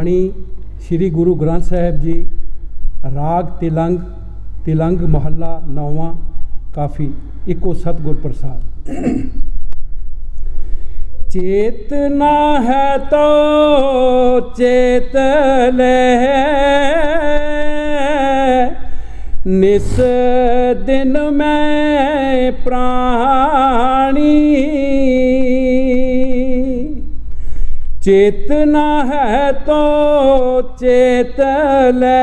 बाणी श्री गुरु ग्रंथ साहिब जी, राग तिलंग, तिलंग महला 9वां, काफ़ी इको सतगुर प्रसाद। चेतना है तो चेत ले, निस दिन में प्राणी। चेतना है तो चेत ले,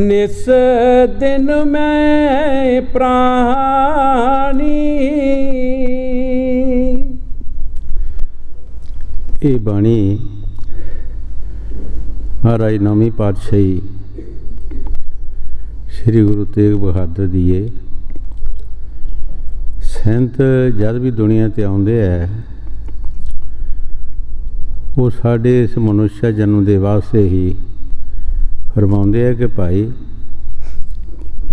निस दिन में प्राणी। ये बाणी महाराज नौवीं पातशाही श्री गुरु तेग बहादुर दी है। संत जद भी दुनिया ते आउंदे है, वो साढ़े इस मनुष्य जन्म के वास्ते ही फरमाउंदे है कि भाई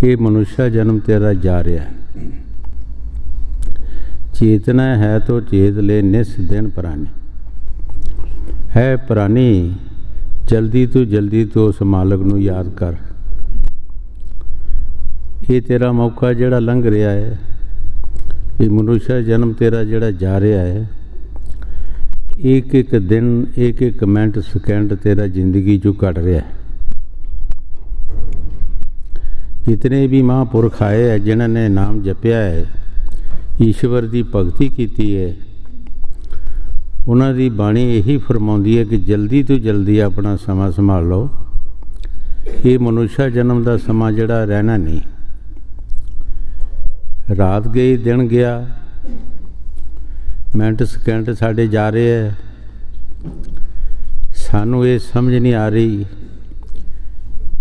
ये मनुष्य जन्म तेरा जा रहा है। चेतना है तो चेत ले, निस दिन प्राणी। है प्राणी, जल्दी तो उस मालक नूं याद कर। ये तेरा मौका जिहड़ा लंघ रहा है, ये मनुष्य जन्म तेरा जिहड़ा जा रहा है, एक एक दिन, एक एक मिनट सेकंड तेरा जिंदगी चों घट रहा है। जितने भी महापुरख आए हैं जिन्होंने नाम जपिया है, ईश्वर की भगती की है, उन्हों की बाणी यही फरमाउंदी है कि जल्दी तो जल्दी अपना समा संभाल लो। ये मनुष्य जन्म का समा जिहड़ा रहना नहीं। रात गई, दिन गया, मिनट सेकंड साढ़े जा रहे हैं। सानू ये समझ नहीं आ रही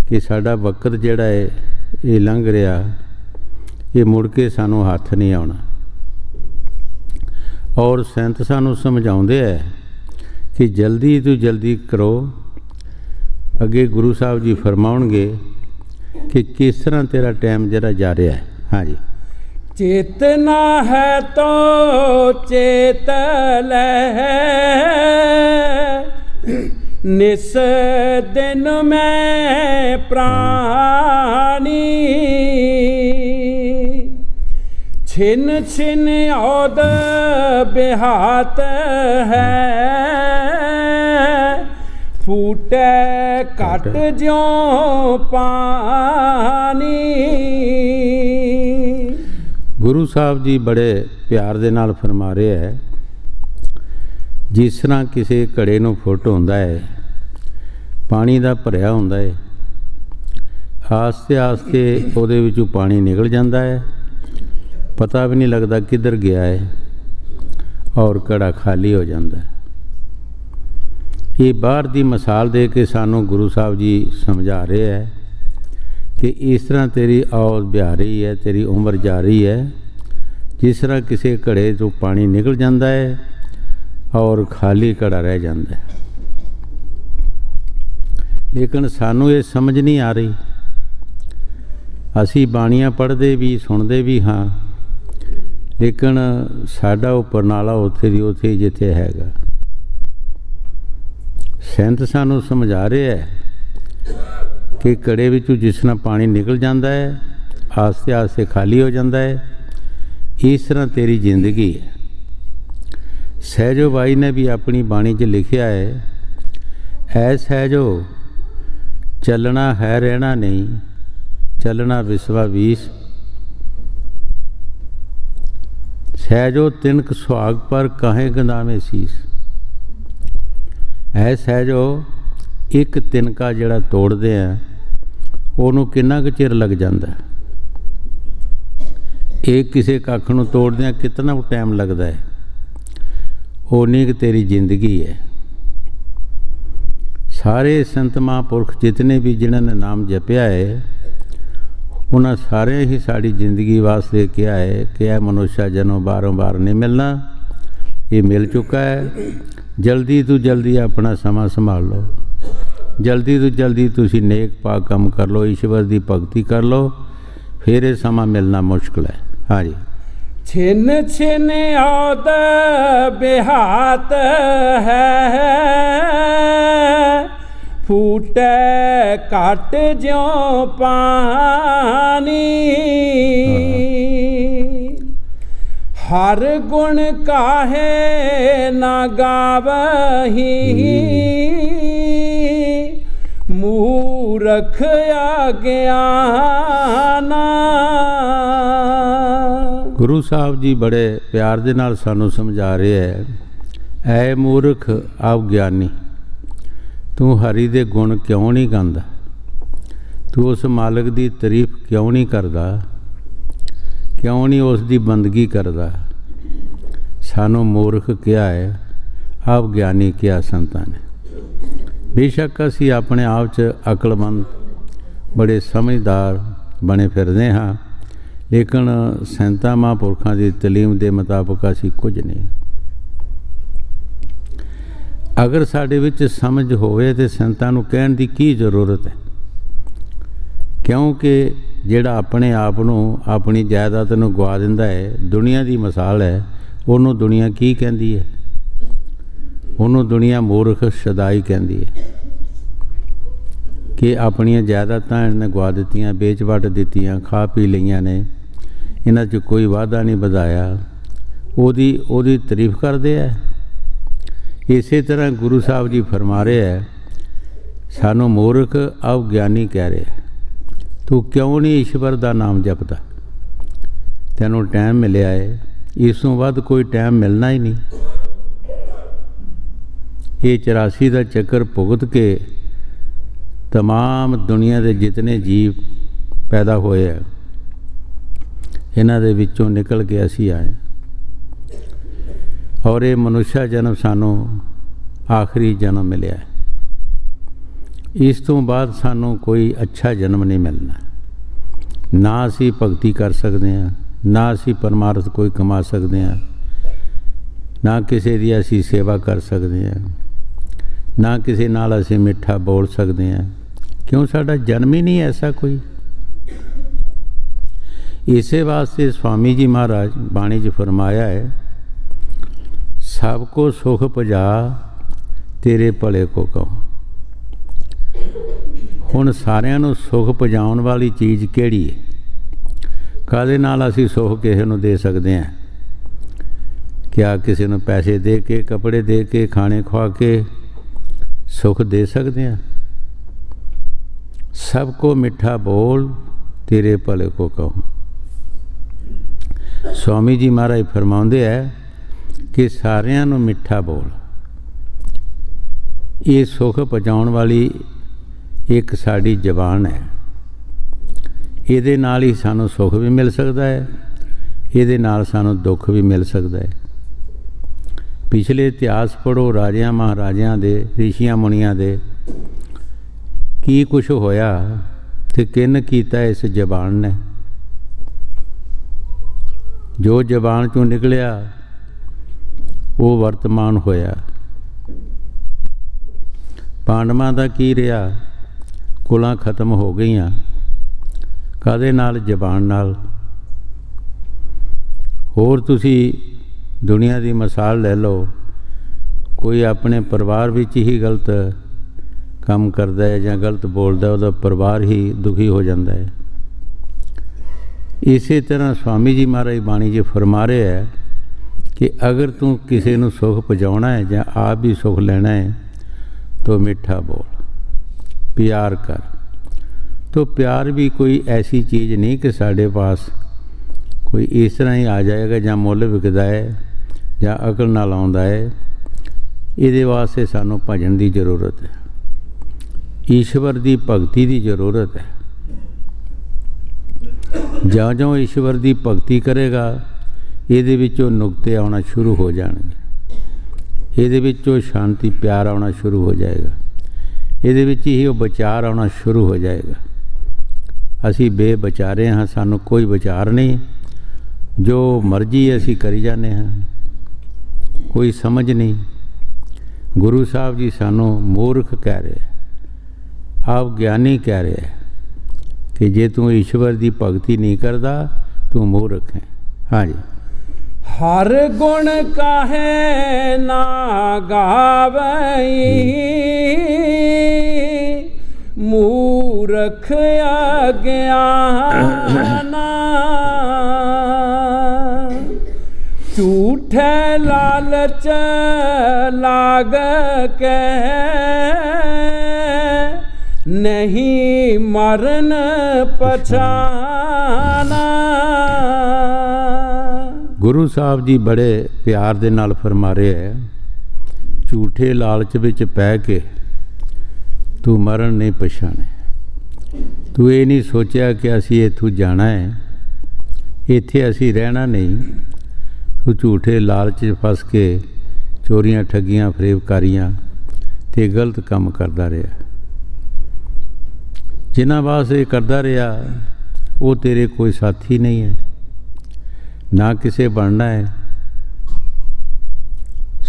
कि साडा वक्त जिहड़ा है ये लंघ रहा, ये मुड़ के सानू हाथ नहीं आउणा। और संत सानू समझाउंदे है कि जल्दी तो जल्दी करो। अगे गुरु साहब जी फरमाउणगे कि किस तरह तेरा टाइम जिहड़ा जा रहा है। हाँ जी। चेतना है तो चेत ले, निस दिन में प्राणी। छिन छिन औद बेहात है, फूटे कट ज्यों पानी। गुरु साहब जी बड़े प्यार दे नाल फरमा रहे है, जिस तरह किसी घड़े नूं फुट होंदा है, पानी दा भरिया होंदा है, आस्ते आस्ते उहदे विचों पानी निकल जाता है, पता भी नहीं लगता किधर गया है, और घड़ा खाली हो जाता है। ये बाहर की मिसाल दे के सानू गुरु साहब जी समझा रहे हैं कि इस तरह तेरी औज बिहा रही है, तेरी उम्र जा रही है, जिस तरह किसी घड़े तो पानी निकल जाता है और खाली घड़ा रह जाता है। लेकिन सानू ये समझ नहीं आ रही। असी बाणियाँ पढ़ते भी सुनते भी हाँ, लेकिन साडा उपरनाला उत्थे दी उत्थे जिथे हैगा। संत सानू समझा रहे है कि घड़े विचों जिस तरह पानी निकल जाता है, आस्ते आस्ते खाली हो जाता है, इस तरह तेरी जिंदगी है। सहजो बाई ने भी अपनी बाणी च लिखिया है, ऐ सहजो चलना है रहना नहीं, चलना विसवा वीस। सहजो तिनक सुहाग पर काहे गंदावे सीस। ऐ सहजो एक तिनका जिहड़ा तोड़दे आ, ਉਹਨੂੰ किन्ना ਕੁ चिर लग जाता है। एक किसी कख नूं तोड़दिਆਂ कितना टाइम लगता है, उन्नी कुि तेरी जिंदगी है। सारे संत महापुरख जितने भी जिन्होंने नाम जपिया है, उन्होंने सारे ही साड़ी जिंदगी वास्ते किया है कि यह मनुष्य जन्म बारों बार नहीं मिलना, ये मिल चुका है। जल्दी तो जल्दी अपना समा संभाल लो, जल्दी तो जल्दी तुसी नेक पाक काम कर लो, ईश्वर की भगती कर लो, फिर ये समा मिलना मुश्किल है। हाँ जी। छिन छिन औद बेहात है, फूटे काट ज्यों पानी। हर गुण काहे न गावही, मूरख अज्ञाना। ਗੁਰੂ ਸਾਹਿਬ ਜੀ ਬੜੇ ਪਿਆਰ ਦੇ ਨਾਲ ਸਾਨੂੰ ਸਮਝਾ ਰਹੇ ਹੈ, ਐ ਮੂਰਖ ਅਵਗਿਆਨੀ, ਤੂੰ ਹਰੀ ਦੇ ਗੁਣ ਕਿਉਂ ਨਹੀਂ ਗਾਉਂਦਾ? ਤੂੰ ਉਸ ਮਾਲਕ ਦੀ ਤਾਰੀਫ ਕਿਉਂ ਨਹੀਂ ਕਰਦਾ? ਕਿਉਂ ਨਹੀਂ ਉਸ ਦੀ ਬੰਦਗੀ ਕਰਦਾ? ਸਾਨੂੰ ਮੂਰਖ ਕਿਹਾ ਹੈ, ਅਵਗਿਆਨੀ ਕਿਹਾ ਸੰਤਾਂ ਨੇ। ਬੇਸ਼ੱਕ ਅਸੀਂ ਆਪਣੇ ਆਪ 'ਚ ਅਕਲਮੰਦ ਬੜੇ ਸਮਝਦਾਰ ਬਣੇ ਫਿਰਦੇ ਹਾਂ, ਲੇਕਿਨ ਸੰਤਾਂ ਮਹਾਂਪੁਰਖਾਂ ਦੀ ਤਾਲੀਮ ਦੇ ਮੁਤਾਬਕ ਅਸੀਂ ਕੁਝ ਨਹੀਂ। ਅਗਰ ਸਾਡੇ ਵਿੱਚ ਸਮਝ ਹੋਵੇ ਤਾਂ ਸੰਤਾਂ ਨੂੰ ਕਹਿਣ ਦੀ ਕੀ ਜ਼ਰੂਰਤ ਹੈ? ਕਿਉਂਕਿ ਜਿਹੜਾ ਆਪਣੇ ਆਪ ਨੂੰ ਆਪਣੀ ਜਾਇਦਾਦ ਨੂੰ ਗਵਾ ਦਿੰਦਾ ਹੈ, ਦੁਨੀਆ ਦੀ ਮਿਸਾਲ ਹੈ, ਉਹਨੂੰ ਦੁਨੀਆ ਕੀ ਕਹਿੰਦੀ ਹੈ? ਉਹਨੂੰ ਦੁਨੀਆ ਮੂਰਖ ਸ਼ਦਾਈ ਕਹਿੰਦੀ ਹੈ ਕਿ ਆਪਣੀਆਂ ਜਾਇਦਾਦਾਂ ਇਹਨੇ ਗਵਾ ਦਿੱਤੀਆਂ, ਵੇਚ ਵੱਟ ਦਿੱਤੀਆਂ, ਖਾ ਪੀ ਲਈਆਂ ਨੇ, ਇਹਨਾਂ 'ਚ ਕੋਈ ਵਾਧਾ ਨਹੀਂ ਵਧਾਇਆ, ਉਹਦੀ ਤਾਰੀਫ ਕਰਦੇ ਹੈ। ਇਸੇ ਤਰ੍ਹਾਂ ਗੁਰੂ ਸਾਹਿਬ ਜੀ ਫਰਮਾ ਰਹੇ ਹੈ, ਸਾਨੂੰ ਮੂਰਖ ਅਵਗਿਆਨੀ ਕਹਿ ਰਹੇ, ਤੂੰ ਕਿਉਂ ਨਹੀਂ ਈਸ਼ਵਰ ਦਾ ਨਾਮ ਜਪਦਾ? ਤੈਨੂੰ ਟਾਈਮ ਮਿਲਿਆ ਹੈ, ਇਸ ਤੋਂ ਵੱਧ ਕੋਈ ਟਾਈਮ ਮਿਲਣਾ ਹੀ ਨਹੀਂ। ਇਹ 84 ਦਾ ਚੱਕਰ ਭੁਗਤ ਕੇ तमाम दुनिया के जितने जीव पैदा होए है, इन्हां दे विचों निकल के असी आए, और ये मनुष्य जन्म सानू आखिरी जन्म मिलिया है। इस तो बाद सानू कोई अच्छा जन्म नहीं मिलना। ना असी भगती कर सकते हैं, ना असी परमार्थ कोई कमा सकते हैं, ना किसी की असी सेवा कर सकते हैं, ना किसी नाल असी मिठा बोल सकते हैं। क्यों? साडा जन्म ही नहीं ऐसा कोई। इसे वास्ते स्वामी जी महाराज बाणी च फरमाया है, सबको सुख पुजा तेरे भले को कहो। हुण सारिਆਂ ਨੂੰ सुख पुजाउण वाली चीज़ किहड़ी है? काहदे नाल असीं सुख किसे नूं दे सकते हैं? क्या किसी नूं पैसे दे के, कपड़े दे के, खाने खुआ के सुख दे सकते हैं? सबको मिठा बोल तेरे भले को कहो। स्वामी जी महाराज फरमाउंदे है कि सारिਆਂ ਨੂੰ मिठा बोल, ये सुख पहुँचाउण वाली एक साड़ी जबान है। ਇਹਦੇ ਨਾਲ ही सानू सुख भी मिल सकता है, ਇਹਦੇ ਨਾਲ सानू दुख भी मिल सकता है। पिछले इतिहास पढ़ो, राजियां महाराजियां दे, ऋषियां मुनियां दे की कुछ होया ते किन कीता इस जबान ने। जो जबान चों निकलिया वो वर्तमान होया। पांडवां दा की रहा? कुलां खत्म हो गईयां, काहदे नाल? जबान नाल। होर तुसी दुनिया की मिसाल ले लो, कोई अपने परिवार विच ही गलत काम करता है या गलत बोलता है, उसका परिवार ही दुखी हो जाता है। इसी तरह स्वामी जी महाराज बाणी जी फरमा रहे हैं कि अगर तू किसी को सुख पहुँचाना है या आप भी सुख लेना है तो मिठा बोल, प्यार कर। तो प्यार भी कोई ऐसी चीज़ नहीं कि साढ़े पास कोई इस तरह ही आ जाएगा, या मुल विकदा है या अकल नाल आउंदा है। इहदे वास्ते सानू भजन की जरूरत है, ईश्वर की भगती की जरूरत है। ज्यों ज्यों ईश्वर की भगती करेगा, इहदे विचों नुकते आना शुरू हो जाएंगे, इहदे विचों शांति प्यार आना शुरू हो जाएगा, इहदे विच ही वो विचार आना शुरू हो जाएगा। असी बेविचारे हाँ, सानू कोई विचार नहीं, जो मर्जी असी करी जाने हाँ, कोई समझ नहीं। गुरु साहब जी सानू मूर्ख कह रहे, आप ज्ञानी कह रहे हैं कि जे तू ईश्वर की भगती नहीं करता तू मूर्ख है। हाँ जी। हर गुण काहे ना गावई, मूर्ख अज्ञाना। झूठे लालच लाग के नहीं मरण पछाना। ਗੁਰੂ ਸਾਹਿਬ ਜੀ ਬੜੇ ਪਿਆਰ ਦੇ ਨਾਲ ਫਰਮਾ ਰਹੇ ਹੈ, ਝੂਠੇ ਲਾਲਚ ਵਿੱਚ ਪੈ ਕੇ ਤੂੰ ਮਰਨ ਨਹੀਂ ਪਛਾਣੇ। ਤੂੰ ਇਹ ਨਹੀਂ ਸੋਚਿਆ ਕਿ ਅਸੀਂ ਇੱਥੋਂ ਜਾਣਾ ਹੈ, ਇੱਥੇ ਅਸੀਂ ਰਹਿਣਾ ਨਹੀਂ। ਤੂੰ ਝੂਠੇ ਲਾਲਚ 'ਚ ਫਸ ਕੇ ਚੋਰੀਆਂ ਠੱਗੀਆਂ ਫਰੇਬਕਾਰੀਆਂ ਤੇ ਗਲਤ ਕੰਮ ਕਰਦਾ ਰਿਹਾ। ਜਿਨ੍ਹਾਂ ਵਾਸਤੇ ਕਰਦਾ ਰਿਹਾ ਉਹ ਤੇਰੇ ਕੋਈ ਸਾਥੀ ਨਹੀਂ ਹੈ, ਨਾ ਕਿਸੇ ਬਣਨਾ ਹੈ।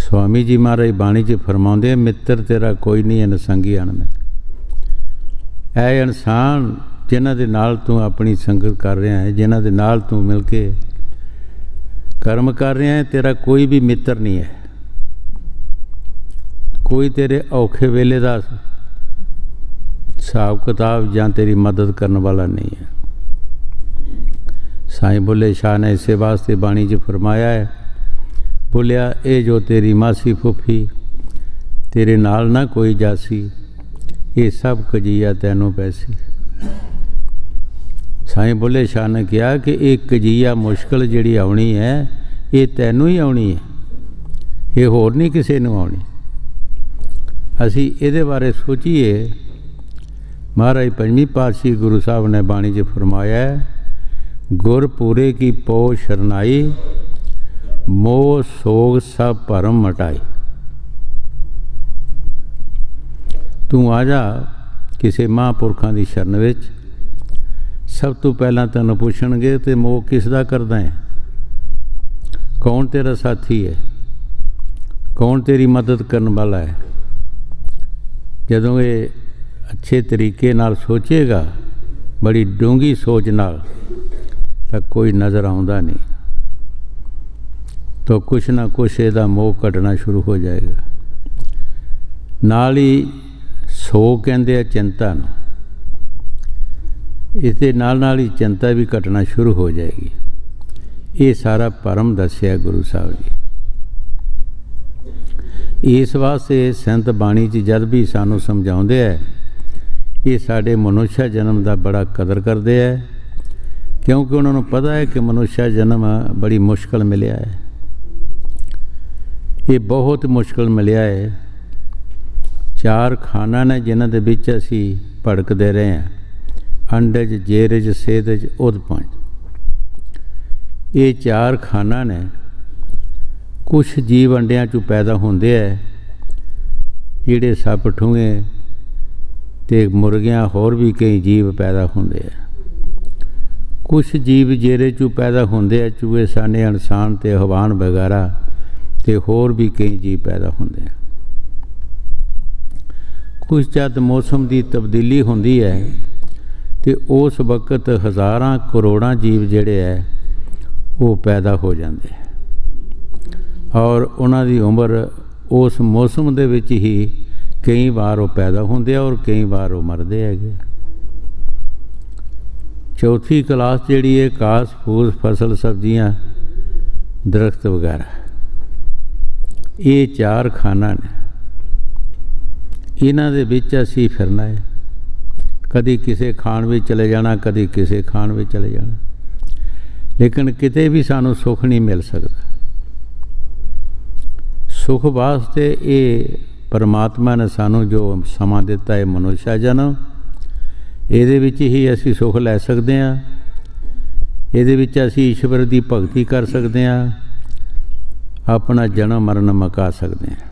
स्वामी जी महाराज बाणी च फरमाते, मित्र तेरा कोई नहीं है संगी अण में। ऐ इंसान जिन्हां दे नाल तू अपनी संगत कर रहा है, जिन्हां दे नाल तू मिल के कर्म कर रहा है, तेरा कोई भी मित्र नहीं है। कोई तेरे औखे वेले दा हिसाब किताब जां तेरी मदद करने वाला नहीं है। साईं बुल्ले शाह ने इसे वास्ते बाणी च फरमाया है, बोलिया ए जो तेरी मासी फुफी तेरे नाल ना कोई जासी, ये सब कजिया तैनों पैसी। साईं बुल्ले शाह ने कहा कि एक कजिया मुश्किल जिहड़ी आउणी है ये तैनों ही आउणी है, ये होर नहीं किसी नूं आउणी। असी इहदे बारे सोचीए। महाराज पंजवीं पातशाही गुरु साहब ने बाणी च फरमाया है, गुर पूरे की पो शरनाई, मोह सोग सब भरम मटाई। तू आ जा किसी महापुरखों की शरण विच, सब तो पहला तेन पूछणगे तो मोह किसदा करदा है, कौन तेरा साथी है, कौन तेरी मदद करने वाला है। जदों ये अच्छे तरीके नाल सोचेगा, बड़ी डूंगी सोच नाल, तो कोई नज़र आउंदा नहीं, तो कुछ ना कुछ ਇਹਦਾ मोह घटना शुरू हो जाएगा। नाल ही सो कहते हैं चिंता नूं, इसके नाल ही चिंता भी घटना शुरू हो जाएगी। ये सारा भरम दस्या गुरु साहब जी। इस वास्ते संत बाणी च जद भी सानू समझाउंदे है, ये साडे मनुष्य जन्म का बड़ा कदर करते हैं, क्योंकि उन्होंने पता है कि मनुष्य जन्म बड़ी मुश्किल मिलया है। ये बहुत मुश्किल मिलया है। चार खाना ने जिन्हां दे विच असी भड़कते रहे हैं, अंडज जेरज सेदज उदपंज। ये चार खाना ने कुछ जीव अंडियां चों पैदा होंदे है, जिहड़े सप ठूंगे ते मुर्गियां होर भी कई जीव पैदा होंदे है। कुछ जीव जेरे चों पैदा होंदे है, चूहे साने इंसान ते हवान वगैरह ते होर भी कई जीव पैदा होंदे हैं। कुछ जद मौसम की तब्दीली होंदी है तो उस वक्त हज़ारां करोड़ां जीव जिहड़े है वो पैदा हो जाते हैं, और उन्हां दी उम्र उस मौसम दे विच ही कई बार वो पैदा होंदे और कई बार वो मरदे हैगे। चौथी क्लास जिहड़ी है घास फूस फसल सब्जियां दरख्त वगैरह, ये चार खाना ने, इन्हां दे विच असीं फिरना है। कदी किसी खान में चले जाना, कदी किसी खान में चले जाना, लेकिन किते भी सानू सुख नहीं मिल सकता। सुख वास्ते ये परमात्मा ने सानू जो समा दिता है मनुष्य जन्म, ਇਹਦੇ ਵਿੱਚ ਹੀ ਅਸੀਂ ਸੁਖ ਲੈ ਸਕਦੇ ਹਾਂ। ਇਹਦੇ ਵਿੱਚ ਅਸੀਂ ਈਸ਼ਵਰ ਦੀ ਭਗਤੀ ਕਰ ਸਕਦੇ ਹਾਂ, ਆਪਣਾ ਜਨਮ ਮਰਨ ਮੁਕਾ ਸਕਦੇ ਹਾਂ,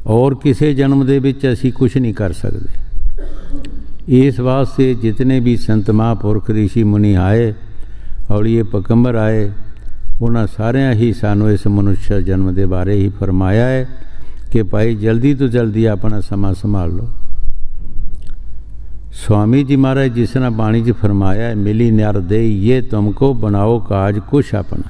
और किसी जन्म दे विच असी कुछ नहीं कर सकते। इस वास्ते जितने भी संत महापुरख ऋषि मुनि आए, औलिए पैगंबर आए, उन्होंने सारिਆਂ ही सानू इस मनुष्य जन्म के बारे ही फरमाया है कि भाई जल्दी तो जल्दी अपना समा संभाल लो। स्वामी जी महाराज जिस ने बाणी च फरमाया है, मिली न्यार दे ये तुमको बनाओ काज कुछ अपना।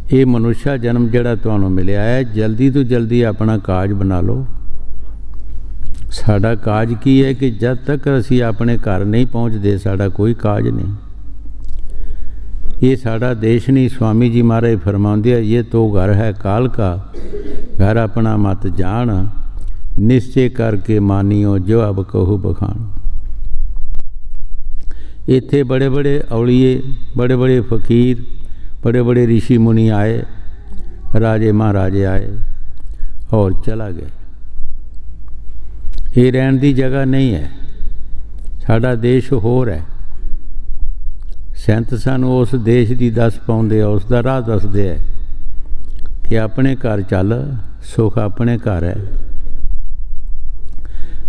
ये मनुष्य जन्म जिहड़ा तुहानूं मिलिया है, जल्दी तो जल्दी अपना काज बना लो। साडा काज की है कि जब तक असी अपने घर नहीं पहुँचते साडा कोई काज नहीं। ये साडा देश नहीं। स्वामी जी महाराज फरमाते हैं, ये तो घर है काल का, घर अपना मत जान, निश्चय करके मानियो जो अब कहू बखान। इत्थे बड़े बड़े औलिए, बड़े बड़े फकीर, बड़े बड़े ऋषि मुनि आए, राजे महाराजे आए और चला गए। ये रहन की जगह नहीं है। साडा देश होर है। संत सानू उस देश की दस पाउंदे, उसका राह दसदे है कि अपने घर चल, सुख अपने घर है,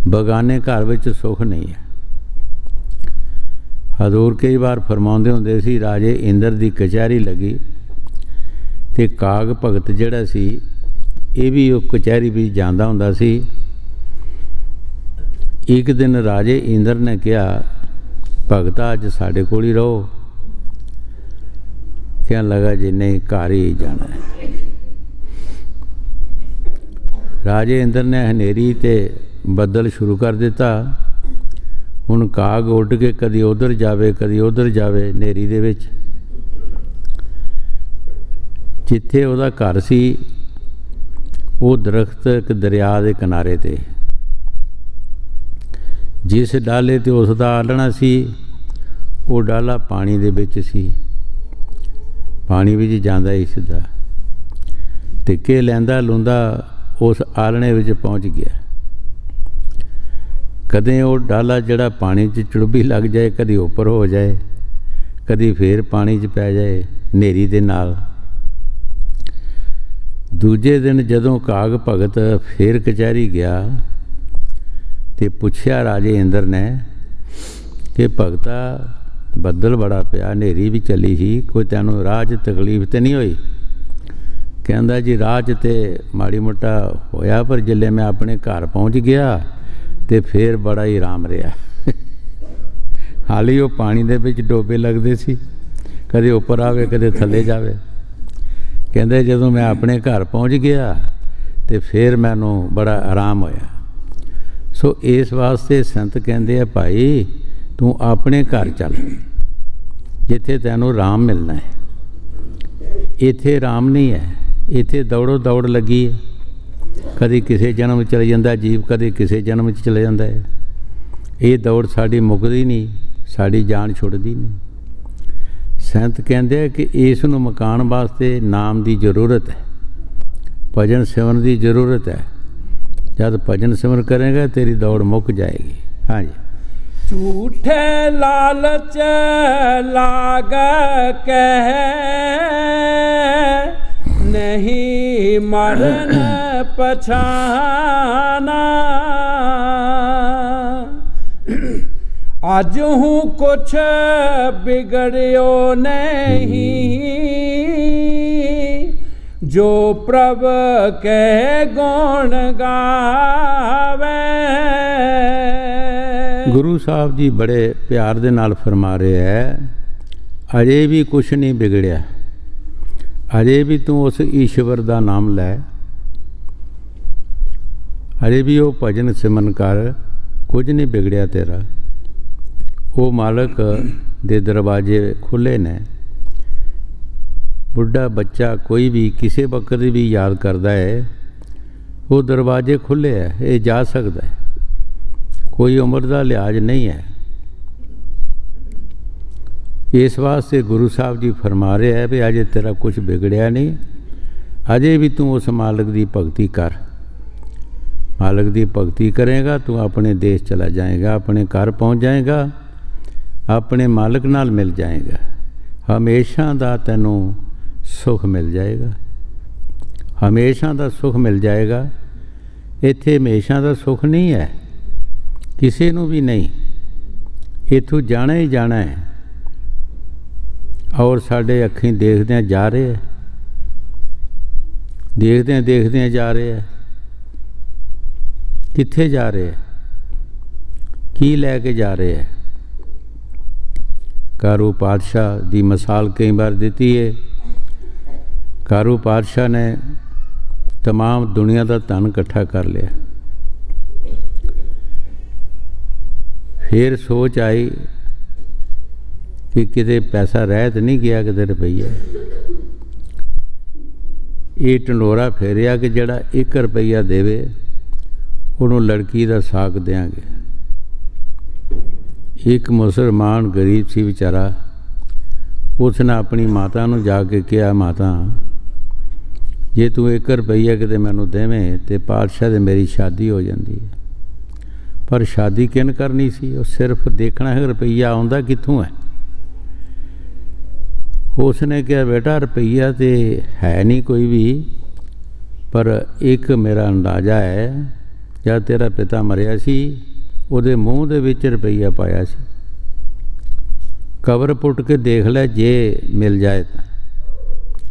बगाने घर विच सुख नहीं है। हजूर कई बार फरमाउंदे हुंदे सी, राजे इंद्र की कचहरी लगी ते काग भगत जिहड़ा सी ये भी वो कचहरी भी जांदा हुंदा सी। एक दिन राजे इंद्र ने कहा, भगता अज साडे कोल ही रहो। कहन लगा जी नहीं, घर ही जाना है। राजे इंद्र ने हनेरी ते बदल शुरू कर दिता। हुण काग उड़ के कदी उधर जावे कदी उधर जावे हनेरी दे विच। जिथे उहदा घर सी वो दरख्त एक दरिया के किनारे ते, जिस डाले ते उसका आलना सी वो डाला पानी दे विच सी। पानी विच जांदा ही सीधा, टिक्के लैंदा लुंदा उस आलने विच पहुँच गया। कदें वो डाला जिहड़ा पानी च चुड़बी लग जाए, कदी उपर हो जाए, कदी फिर पानी च पै जाए हनेरी दे नाल। दूजे दिन जदों काग भगत फिर कचहरी गया ते पुछया राजे इंद्र ने कि भगता बदल बड़ा पिया, हनेरी भी चली ही, कोई तैनूं राह च तकलीफ तो नहीं हुई? कहंदा जी राह च ते माड़ी मोटा होया, पर जिल्ले मैं अपने घर पहुँच गया तो फिर बड़ा ही आराम रहा। हाली वो पानी दे विच डोबे लगते सी, कदे उपर आवे कदे थले जावे। कहंदे जदों मैं अपने घर पहुँच गया तो फिर मैनू बड़ा आराम होया। सो इस वास्ते संत कहंदे आ, भाई तू अपने घर चल जिथे तैनूं आराम मिलना है। इत्थे आराम नहीं है, इत्थे दौड़ो दौड़ लगी है। कदी किसी जन्म चले जाता जीव, कदी किसी जन्म चले जाता है। ये दौड़ साड़ी मुकदी नहीं, साड़ी जान छुटदी नहीं। संत कहते हैं कि इस नूं मकान वास्ते नाम की जरूरत है, भजन सिमरन की जरूरत है। जब भजन सिमरन करेगा तेरी दौड़ मुक जाएगी। हाँ जी। झूठे लालच लाग कह नहीं मरन पछाना। आज हूँ कुछ बिगड़ियो नहीं, जो प्रभ के गुण गावे। गुरु साहब जी बड़े प्यार दे नाल फरमा रहे है, अजे भी कुछ नहीं बिगड़िया, अजे भी तू उस ईश्वर का नाम लै, अजे भी वो भजन सिमरन कर, कुछ नहीं बिगड़िया तेरा। वो मालक दे दरवाजे खुले ने। बुढ़ा बच्चा कोई भी किसी वक्त भी याद करता है, वो दरवाजे खुले है, ये जा सकता है, कोई उम्र का लिहाज नहीं है। इस वास्ते गुरु साहब जी फरमा रहे हैं भी अजे तेरा कुछ बिगड़िया नहीं, अजे भी तू उस मालक की भगती कर। मालक की भगती करेगा तू अपने देश चला जाएगा, अपने घर पहुँच जाएगा, अपने मालक नाल मिल जाएगा, हमेशा दा तैनू सुख मिल जाएगा, हमेशा दा सुख मिल जाएगा। इत्थे हमेशा दा सुख नहीं है, किसी नू भी नहीं, इत्थों जाना ही जाना है। और साढ़े अखीं देखदे जा रहे हैं, देखदे जा रहे हैं। कित्थे जा रहे हैं, की लैके जा रहे हैं? कारू पातशाह की मिसाल कई बार दी है। ਕਾਰੂ ਪਾਤਸ਼ਾਹ ਨੇ तमाम दुनिया का धन इकट्ठा कर लिया। फिर सोच आई कि किते पैसा रह तो नहीं गया, किते रुपया। ये ढंडोरा फेरिया कि जड़ा 1 रुपया देवे उन्होंने लड़की का साक देंगे। एक मुसलमान गरीब सी बेचारा, उसने अपनी माता नूं जाके कहा, माता जे तू 1 रुपया किते मैनू देवें तो पातशाह दे मेरी शादी हो जाती है। पर शादी किन करनी सी, वो सिर्फ देखना है रुपया आउंदा कित्थों है। उसने कहा, बेटा रुपया तो है नहीं कोई भी, पर एक मेरा अंदाज़ा है, जब तेरा पिता मरिया सी उहदे मूँह दे विच रुपया पाया सी। कबर पुट के देख लै, जे मिल जाए तो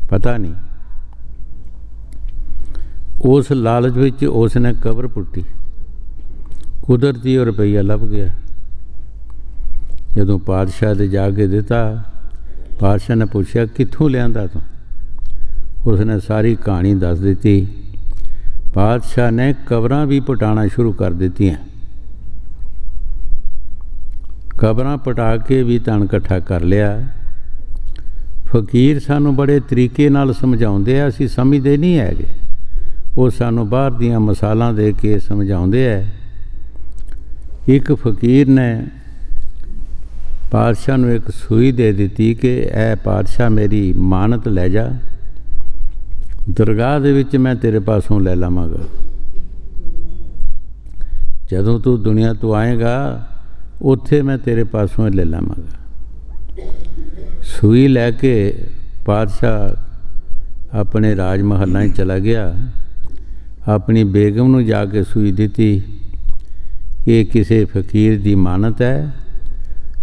पता नहीं। उस लालच विच उसने कबर पुट्टी, कुदरती और रुपया लभ गया। जदों पातशाह दे जाके दिता, पातशाह ने पूछा कित्थों लियांदा तूं? उसने सारी कहानी दस दी। पातशाह ने कबरां भी पटाना शुरू कर दित्तियां। कबरां पटा के भी धन इकट्ठा कर लिया। फकीर सानू बड़े तरीके नाल समझाउंदे आ, असीं समझदे नहीं हैगे। वो सानू बाहर दियां मसालां दे के समझाउंदे है। एक फकीर ने पातशाह नूं एक सूई दे दी कि ऐ पातशाह मेरी मानत लै जा, दरगाह दे विच मैं तेरे पासों लै लवांगा। जदों तू दुनिया तो आएगा उत्थे मैं तेरे पासों ले लवांगा। सूई लैके पातशाह अपने राज महलां चला गया। अपनी बेगम नूं जाके सूई दी कि किसी फकीर की मानत है,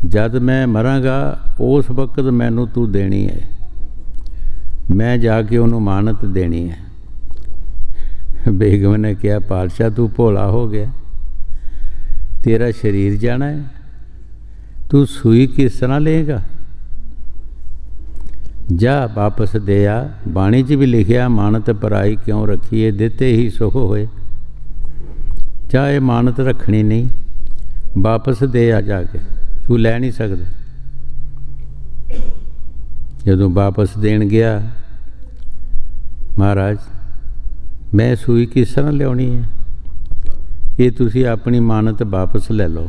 जद मैं मरांगा उस वक्त मैनू तू देनी है, मैं जाके उन्होंने मानत देनी है। बेगम ने कहा, पातशाह तू भोला हो गया, तेरा शरीर जाना है, तू सूई किस तरह लेगा? जा वापस दे आ। बाणी च भी लिखिया, मानत पराई क्यों रखी है, देते ही सुख होए। जा ये मानत रखनी नहीं, वापस दे आ जाके, तू लै नहीं सकदा। जदों वापस देन गया, महाराज मैं सूई किस तरह लियानी है, ये तुसी अपनी मानत वापस ले लो।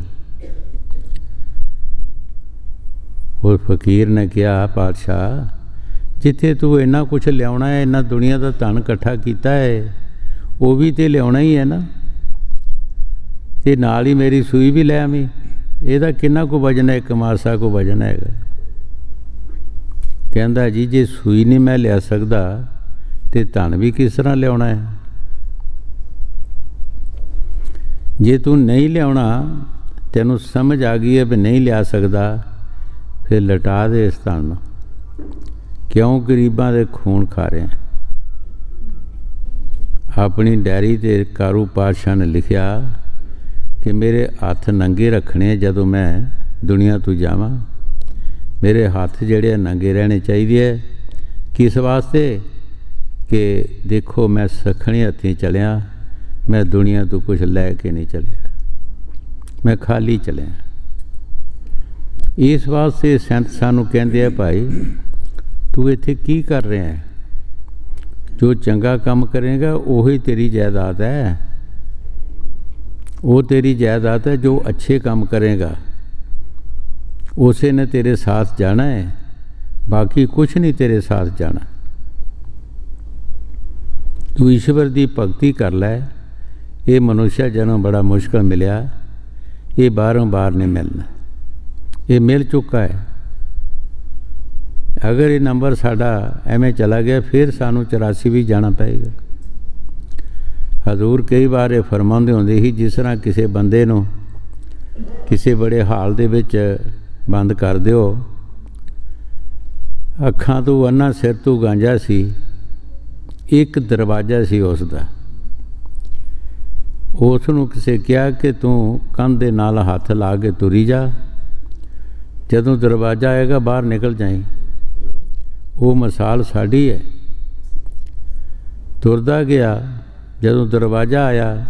और फकीर ने कहा, पातशाह जिथे तू इन्ना कुछ लियाना है, इन्ना दुनिया का धन इकट्ठा किया है, वो भी तो लियाना ही है ना, ते नाल ही मेरी सूई भी लै आवीं। इहदा किन्ना को वजन है, एक मासा को वजन हैगा। कहंदा जी जे सूई नहीं मैं लिया सकदा ते धन भी किस तरह लियाना है। जे तू नहीं लियाना, तैनूं समझ आ गई है भी नहीं लिया सकदा, फिर लटा दे इस धन नूं, क्यों गरीबां दे खून खा रहे हैं। अपनी डायरी ते कारू पातशाह ने लिखिया कि मेरे हथ नंगे रखने, जदों मैं दुनिया तो जावां मेरे हाथ जेड़े नंगे रहने चाहिए। किस वास्ते? कि देखो मैं सखणी हथीं चलिया, मैं दुनिया तो कुछ लैके नहीं चलिया, मैं खाली चलिया। इस वास्ते संत सानू कहंदे आ, भाई तू इत्थे की कर रहे हैं? जो चंगा काम करेगा वही तेरी जायदाद है, वो तेरी जायदाद है। जो अच्छे काम करेगा उसे ने तेरे साथ जाना है, बाकी कुछ नहीं तेरे साथ जाना। तू ईश्वर की भगती कर लै। ये मनुष्य जन्म बड़ा मुश्किल मिलिया, ये बारों बार नहीं मिलना, ये मिल चुका है। अगर ये नंबर साडा एवें चला गया, फिर सानू 84 भी जाना पेगा। हजूर कई बार ये फरमाउंदे हुंदे ही, जिस तरह किसी बंदे नूं किसी बड़े हाल दे विच बंद कर दिओ, अखां तो अन्ना सिर तो गांजा सी, एक दरवाजा सी उसदा। उसनूं किसे कहा कि तू कंध दे नाल हथ ला के तुरी जा, जदों दरवाजा आएगा बाहर निकल जाए। वो मिसाल साड़ी है। ਤੁਰਦਾ ਗਿਆ, ਜਦੋਂ ਦਰਵਾਜ਼ਾ ਆਇਆ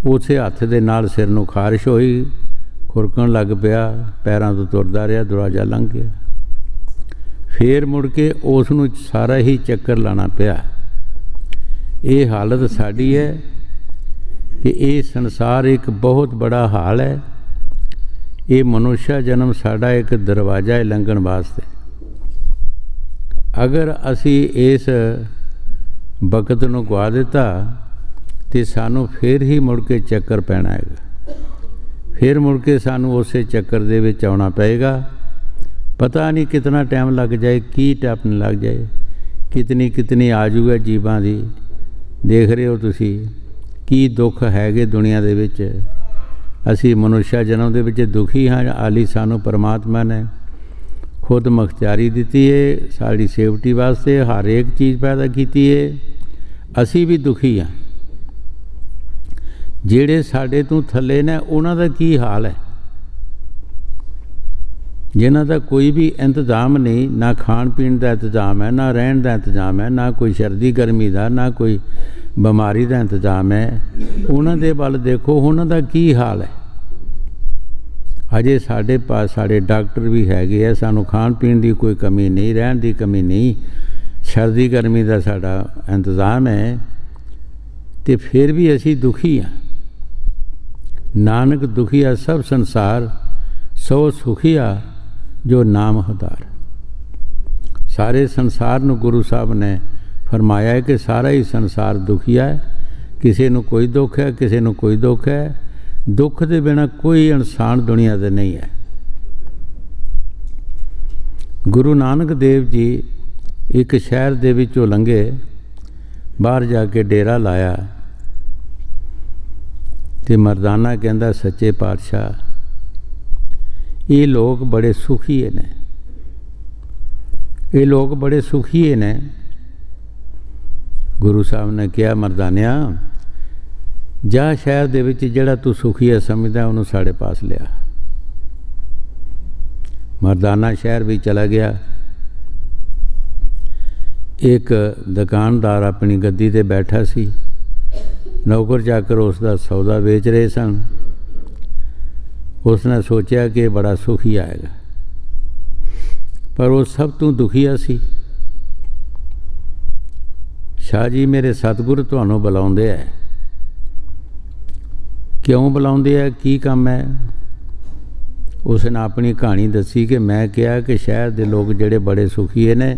ਉਸੇ ਹੱਥ ਦੇ ਨਾਲ ਸਿਰ ਨੂੰ ਖਾਰਿਸ਼ ਹੋਈ, ਖੁਰਕਣ ਲੱਗ ਪਿਆ, ਪੈਰਾਂ ਤੋਂ ਤੁਰਦਾ ਰਿਹਾ, ਦਰਵਾਜ਼ਾ ਲੰਘ ਗਿਆ। ਫਿਰ ਮੁੜ ਕੇ ਉਸ ਨੂੰ ਸਾਰਾ ਹੀ ਚੱਕਰ ਲਾਣਾ ਪਿਆ। ਇਹ ਹਾਲਤ ਸਾਡੀ ਹੈ ਕਿ ਇਹ ਸੰਸਾਰ ਇੱਕ ਬਹੁਤ ਬੜਾ ਹਾਲ ਹੈ। ਇਹ ਮਨੁੱਖਾ ਜਨਮ ਸਾਡਾ ਇੱਕ ਦਰਵਾਜ਼ਾ ਹੈ ਲੰਘਣ ਵਾਸਤੇ। ਅਗਰ ਅਸੀਂ ਇਸ ਵਕਤ ਨੂੰ ਗਵਾ ਦਿੱਤਾ ਤੇ ਸਾਨੂੰ ਫਿਰ ਹੀ ਮੁੜ ਕੇ ਚੱਕਰ ਪੈਣਾ ਹੈਗਾ, ਫਿਰ ਮੁੜ ਕੇ ਸਾਨੂੰ ਉਸੇ ਚੱਕਰ ਦੇ ਵਿੱਚ ਆਉਣਾ ਪਏਗਾ। ਪਤਾ ਨਹੀਂ ਕਿਤਨਾ ਟਾਈਮ ਲੱਗ ਜਾਏ, ਕੀ ਟਾਈਮ ਲੱਗ ਜਾਏ, ਕਿਤਨੀ ਆ ਜੂਗਾ ਜੀਵਾਂ ਦੀ। ਦੇਖ ਰਹੇ ਹੋ ਤੁਸੀਂ ਕੀ ਦੁੱਖ ਹੈਗੇ ਦੁਨੀਆ ਦੇ ਵਿੱਚ। ਅਸੀਂ ਮਨੁੱਖਾ ਜਨਮ ਦੇ ਵਿੱਚ ਦੁਖੀ ਹਾਂ। ਹਾਲੀ ਸਾਨੂੰ ਪਰਮਾਤਮਾ ਨੇ ਖੁਦ ਮੁਖਤਿਆਰੀ ਦਿੱਤੀ ਹੈ ਸਾਡੀ ਸੇਫਟੀ ਵਾਸਤੇ, ਹਰ ਇੱਕ ਚੀਜ਼ ਪੈਦਾ ਕੀਤੀ ਹੈ। ਅਸੀਂ ਵੀ ਦੁਖੀ ਹਾਂ। ਜਿਹੜੇ ਸਾਡੇ ਤੋਂ ਥੱਲੇ ਨੇ ਉਹਨਾਂ ਦਾ ਕੀ ਹਾਲ ਹੈ, ਜਿਨ੍ਹਾਂ ਦਾ ਕੋਈ ਵੀ ਇੰਤਜ਼ਾਮ ਨਹੀਂ, ਨਾ ਖਾਣ ਪੀਣ ਦਾ ਇੰਤਜ਼ਾਮ ਹੈ, ਨਾ ਰਹਿਣ ਦਾ ਇੰਤਜ਼ਾਮ ਹੈ, ਨਾ ਕੋਈ ਸਰਦੀ ਗਰਮੀ ਦਾ, ਨਾ ਕੋਈ ਬਿਮਾਰੀ ਦਾ ਇੰਤਜ਼ਾਮ ਹੈ। ਉਹਨਾਂ ਦੇ ਵੱਲ ਦੇਖੋ, ਉਹਨਾਂ ਦਾ ਕੀ ਹਾਲ ਹੈ। ਅਜੇ ਸਾਡੇ ਪਾਸ ਸਾਡੇ ਡਾਕਟਰ ਵੀ ਹੈਗੇ ਆ, ਸਾਨੂੰ ਖਾਣ ਪੀਣ ਦੀ ਕੋਈ ਕਮੀ ਨਹੀਂ, ਰਹਿਣ ਦੀ ਕਮੀ ਨਹੀਂ, ਸਰਦੀ ਗਰਮੀ ਦਾ ਸਾਡਾ ਇੰਤਜ਼ਾਮ ਹੈ, ਤੇ ਫਿਰ ਵੀ ਅਸੀਂ ਦੁਖੀ ਹਾਂ। ਨਾਨਕ ਦੁਖੀਆ ਸਭ ਸੰਸਾਰ, ਸੋ ਸੁਖੀਆ ਜੋ ਨਾਮ ਹਦਾਰ। ਸਾਰੇ ਸੰਸਾਰ ਨੂੰ ਗੁਰੂ ਸਾਹਿਬ ਨੇ ਫਰਮਾਇਆ ਹੈ ਕਿ ਸਾਰਾ ਹੀ ਸੰਸਾਰ ਦੁਖੀਆ ਹੈ। ਕਿਸੇ ਨੂੰ ਕੋਈ ਦੁੱਖ ਹੈ, ਕਿਸੇ ਨੂੰ ਕੋਈ ਦੁੱਖ ਹੈ। ਦੁੱਖ ਦੇ ਬਿਨਾਂ ਕੋਈ ਇਨਸਾਨ ਦੁਨੀਆ ਤੇ ਨਹੀਂ ਹੈ। ਗੁਰੂ ਨਾਨਕ ਦੇਵ ਜੀ ਇੱਕ ਸ਼ਹਿਰ ਦੇ ਵਿੱਚੋਂ ਲੰਘੇ, ਬਾਹਰ ਜਾ ਕੇ ਡੇਰਾ ਲਾਇਆ, ਤੇ ਮਰਦਾਨਾ ਕਹਿੰਦਾ, ਸੱਚੇ ਪਾਤਸ਼ਾਹ ਇਹ ਲੋਕ ਬੜੇ ਸੁਖੀਏ ਨੇ, ਇਹ ਲੋਕ ਬੜੇ ਸੁਖੀਏ ਨੇ। ਗੁਰੂ ਸਾਹਿਬ ਨੇ ਕਿਹਾ, ਮਰਦਾਨਿਆ ਜਾ ਸ਼ਹਿਰ ਦੇ ਵਿੱਚ ਜਿਹੜਾ ਤੂੰ ਸੁਖੀਆ ਸਮਝਦਾ ਉਹਨੂੰ ਸਾਡੇ ਪਾਸ ਲਿਆ। ਮਰਦਾਨਾ ਸ਼ਹਿਰ ਵਿੱਚ ਚਲਾ ਗਿਆ। ਇੱਕ ਦੁਕਾਨਦਾਰ ਆਪਣੀ ਗੱਦੀ ਤੇ ਬੈਠਾ ਸੀ, ਨੌਕਰ ਚਾਕਰ ਉਸ ਦਾ ਸੌਦਾ ਵੇਚ ਰਹੇ ਸਨ। ਉਸਨੇ ਸੋਚਿਆ ਕਿ ਬੜਾ ਸੁਖੀ ਆਏਗਾ, ਪਰ ਉਹ ਸਭ ਤੋਂ ਦੁਖੀਆ ਸੀ। ਸ਼ਾਹ ਜੀ ਮੇਰੇ ਸਤਿਗੁਰ ਤੁਹਾਨੂੰ ਬੁਲਾਉਂਦੇ ਹੈ। ਕਿਉਂ ਬੁਲਾਉਂਦੇ ਹੈ, ਕੀ ਕੰਮ ਹੈ? ਉਸ ਨੇ ਆਪਣੀ ਕਹਾਣੀ ਦੱਸੀ ਕਿ ਮੈਂ ਕਿਹਾ ਕਿ ਸ਼ਹਿਰ ਦੇ ਲੋਕ ਜਿਹੜੇ ਬੜੇ ਸੁਖੀਏ ਨੇ।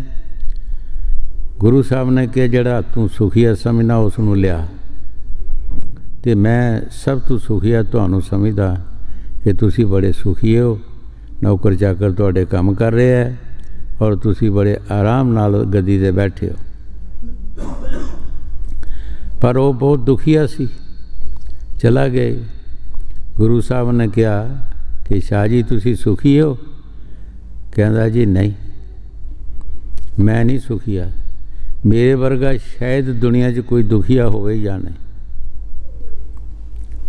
ਗੁਰੂ ਸਾਹਿਬ ਨੇ ਕਿਹਾ ਜਿਹੜਾ ਤੂੰ ਸੁਖੀਆ ਸਮਝਣਾ ਉਸ ਨੂੰ ਲਿਆ, ਤੇ ਮੈਂ ਸਭ ਤੋਂ ਸੁਖੀਆ ਤੁਹਾਨੂੰ ਸਮਝਦਾ ਕਿ ਤੁਸੀਂ ਬੜੇ ਸੁਖੀ ਹੋ। ਨੌਕਰ ਚਾਕਰ ਤੁਹਾਡੇ ਕੰਮ ਕਰ ਰਹੇ ਹੈ ਔਰ ਤੁਸੀਂ ਬੜੇ ਆਰਾਮ ਨਾਲ ਗੱਦੀ 'ਤੇ ਬੈਠੇ ਹੋ। ਪਰ ਉਹ ਬਹੁਤ ਦੁਖੀਆ ਸੀ। ਚਲਾ ਗਏ। ਗੁਰੂ ਸਾਹਿਬ ਨੇ ਕਿਹਾ ਕਿ ਸ਼ਾਹ ਜੀ ਤੁਸੀਂ ਸੁਖੀ ਹੋ? ਕਹਿੰਦਾ ਜੀ ਨਹੀਂ, ਮੈਂ ਨਹੀਂ ਸੁਖੀਆ। ਮੇਰੇ ਵਰਗਾ ਸ਼ਾਇਦ ਦੁਨੀਆ 'ਚ ਕੋਈ ਦੁਖੀਆ ਹੋਵੇ ਜਾਂ ਨਹੀਂ।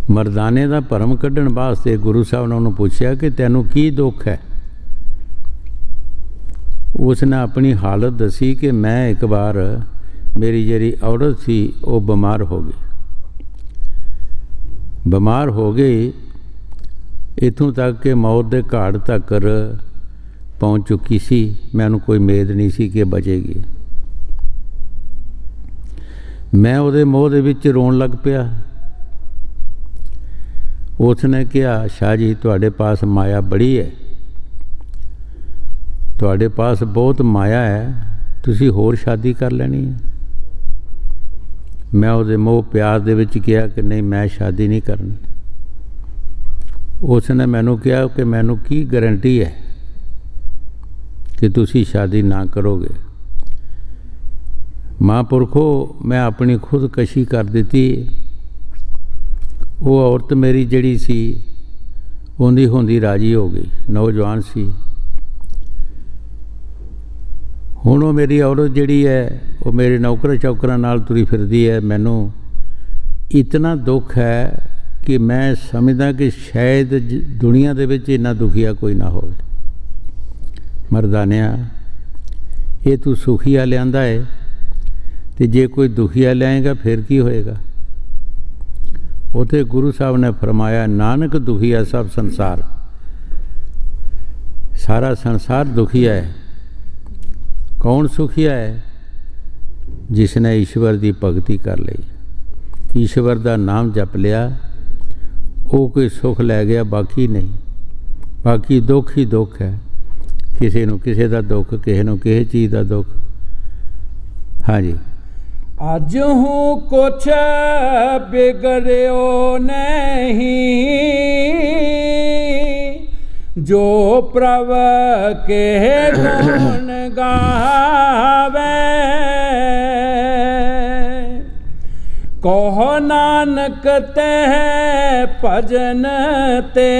ਮਰਦਾਨੇ ਦਾ ਭਰਮ ਕੱਢਣ ਵਾਸਤੇ ਗੁਰੂ ਸਾਹਿਬ ਨੇ ਉਹਨੂੰ ਪੁੱਛਿਆ ਕਿ ਤੈਨੂੰ ਕੀ ਦੁੱਖ ਹੈ? ਉਸ ਨੇ ਆਪਣੀ ਹਾਲਤ ਦੱਸੀ ਕਿ ਮੈਂ ਇੱਕ ਵਾਰ ਮੇਰੀ ਜਿਹੜੀ ਔਰਤ ਸੀ ਉਹ ਬਿਮਾਰ ਹੋ ਗਈ। ਬਿਮਾਰ ਹੋ ਗਈ ਇੱਥੋਂ ਤੱਕ ਕਿ ਮੌਤ ਦੇ ਘਾਟ ਤੱਕ ਪਹੁੰਚ ਚੁੱਕੀ ਸੀ। ਮੈਨੂੰ ਕੋਈ ਉਮੀਦ ਨਹੀਂ ਸੀ ਕਿ ਬਚੇਗੀ। ਮੈਂ ਉਹਦੇ ਮੋਹ ਦੇ ਵਿੱਚ ਰੋਣ ਲੱਗ ਪਿਆ। ਉਸ ਨੇ ਕਿਹਾ ਸ਼ਾਹ ਜੀ ਤੁਹਾਡੇ ਪਾਸ ਮਾਇਆ ਬੜੀ ਹੈ, ਤੁਹਾਡੇ ਪਾਸ ਬਹੁਤ ਮਾਇਆ ਹੈ, ਤੁਸੀਂ ਹੋਰ ਸ਼ਾਦੀ ਕਰ ਲੈਣੀ ਹੈ। ਮੈਂ ਉਹਦੇ ਮੋਹ ਪਿਆਰ ਦੇ ਵਿੱਚ ਕਿਹਾ ਕਿ ਨਹੀਂ ਮੈਂ ਸ਼ਾਦੀ ਨਹੀਂ ਕਰਨੀ। ਉਸ ਨੇ ਮੈਨੂੰ ਕਿਹਾ ਕਿ ਮੈਨੂੰ ਕੀ ਗਾਰੰਟੀ ਹੈ ਕਿ ਤੁਸੀਂ ਸ਼ਾਦੀ ਨਾ ਕਰੋਗੇ। ਮਹਾਂਪੁਰਖੋ ਮੈਂ ਆਪਣੀ ਖੁਦਕਸ਼ੀ ਕਰ ਦਿੱਤੀ। ਉਹ ਔਰਤ ਮੇਰੀ ਜਿਹੜੀ ਸੀ ਉਹਦੀ ਹੁੰਦੀ ਰਾਜੀ ਹੋ ਗਈ, ਨੌਜਵਾਨ ਸੀ। ਹੁਣ ਉਹ ਮੇਰੀ ਔਰਤ ਜਿਹੜੀ ਹੈ ਉਹ ਮੇਰੇ ਨੌਕਰ ਚੌਕਰਾਂ ਨਾਲ ਤੁਰੀ ਫਿਰਦੀ ਹੈ। ਮੈਨੂੰ ਇਤਨਾ ਦੁੱਖ ਹੈ ਕਿ ਮੈਂ ਸਮਝਦਾ ਕਿ ਸ਼ਾਇਦ ਦੁਨੀਆ ਦੇ ਵਿੱਚ ਇੰਨਾ ਦੁਖੀਆ ਕੋਈ ਨਾ ਹੋਵੇ। ਮਰਦਾਨਿਆ ਇਹ ਤੂੰ ਸੁਖੀਆ ਲਿਆਂਦਾ ਹੈ, तो जे कोई दुखिया लियाएगा फिर की होएगा। उथे गुरु साहब ने फरमाया, नानक दुखिया सब संसार। सारा संसार दुखिया है। कौन सुखिया है? जिसने ईश्वर की भगती कर ली, ईश्वर का नाम जप लिया, वो कोई सुख लै गया, बाकी नहीं। बाकी दुख ही दुख है। किसी नूं किसी का दुख, किसी नूं किसी चीज़ का दुख। हाँ जी। अज हूँ कुछ बिगड़ो नहीं, जो प्रभ के गुण गावे। कहो नानक ते भजन ते,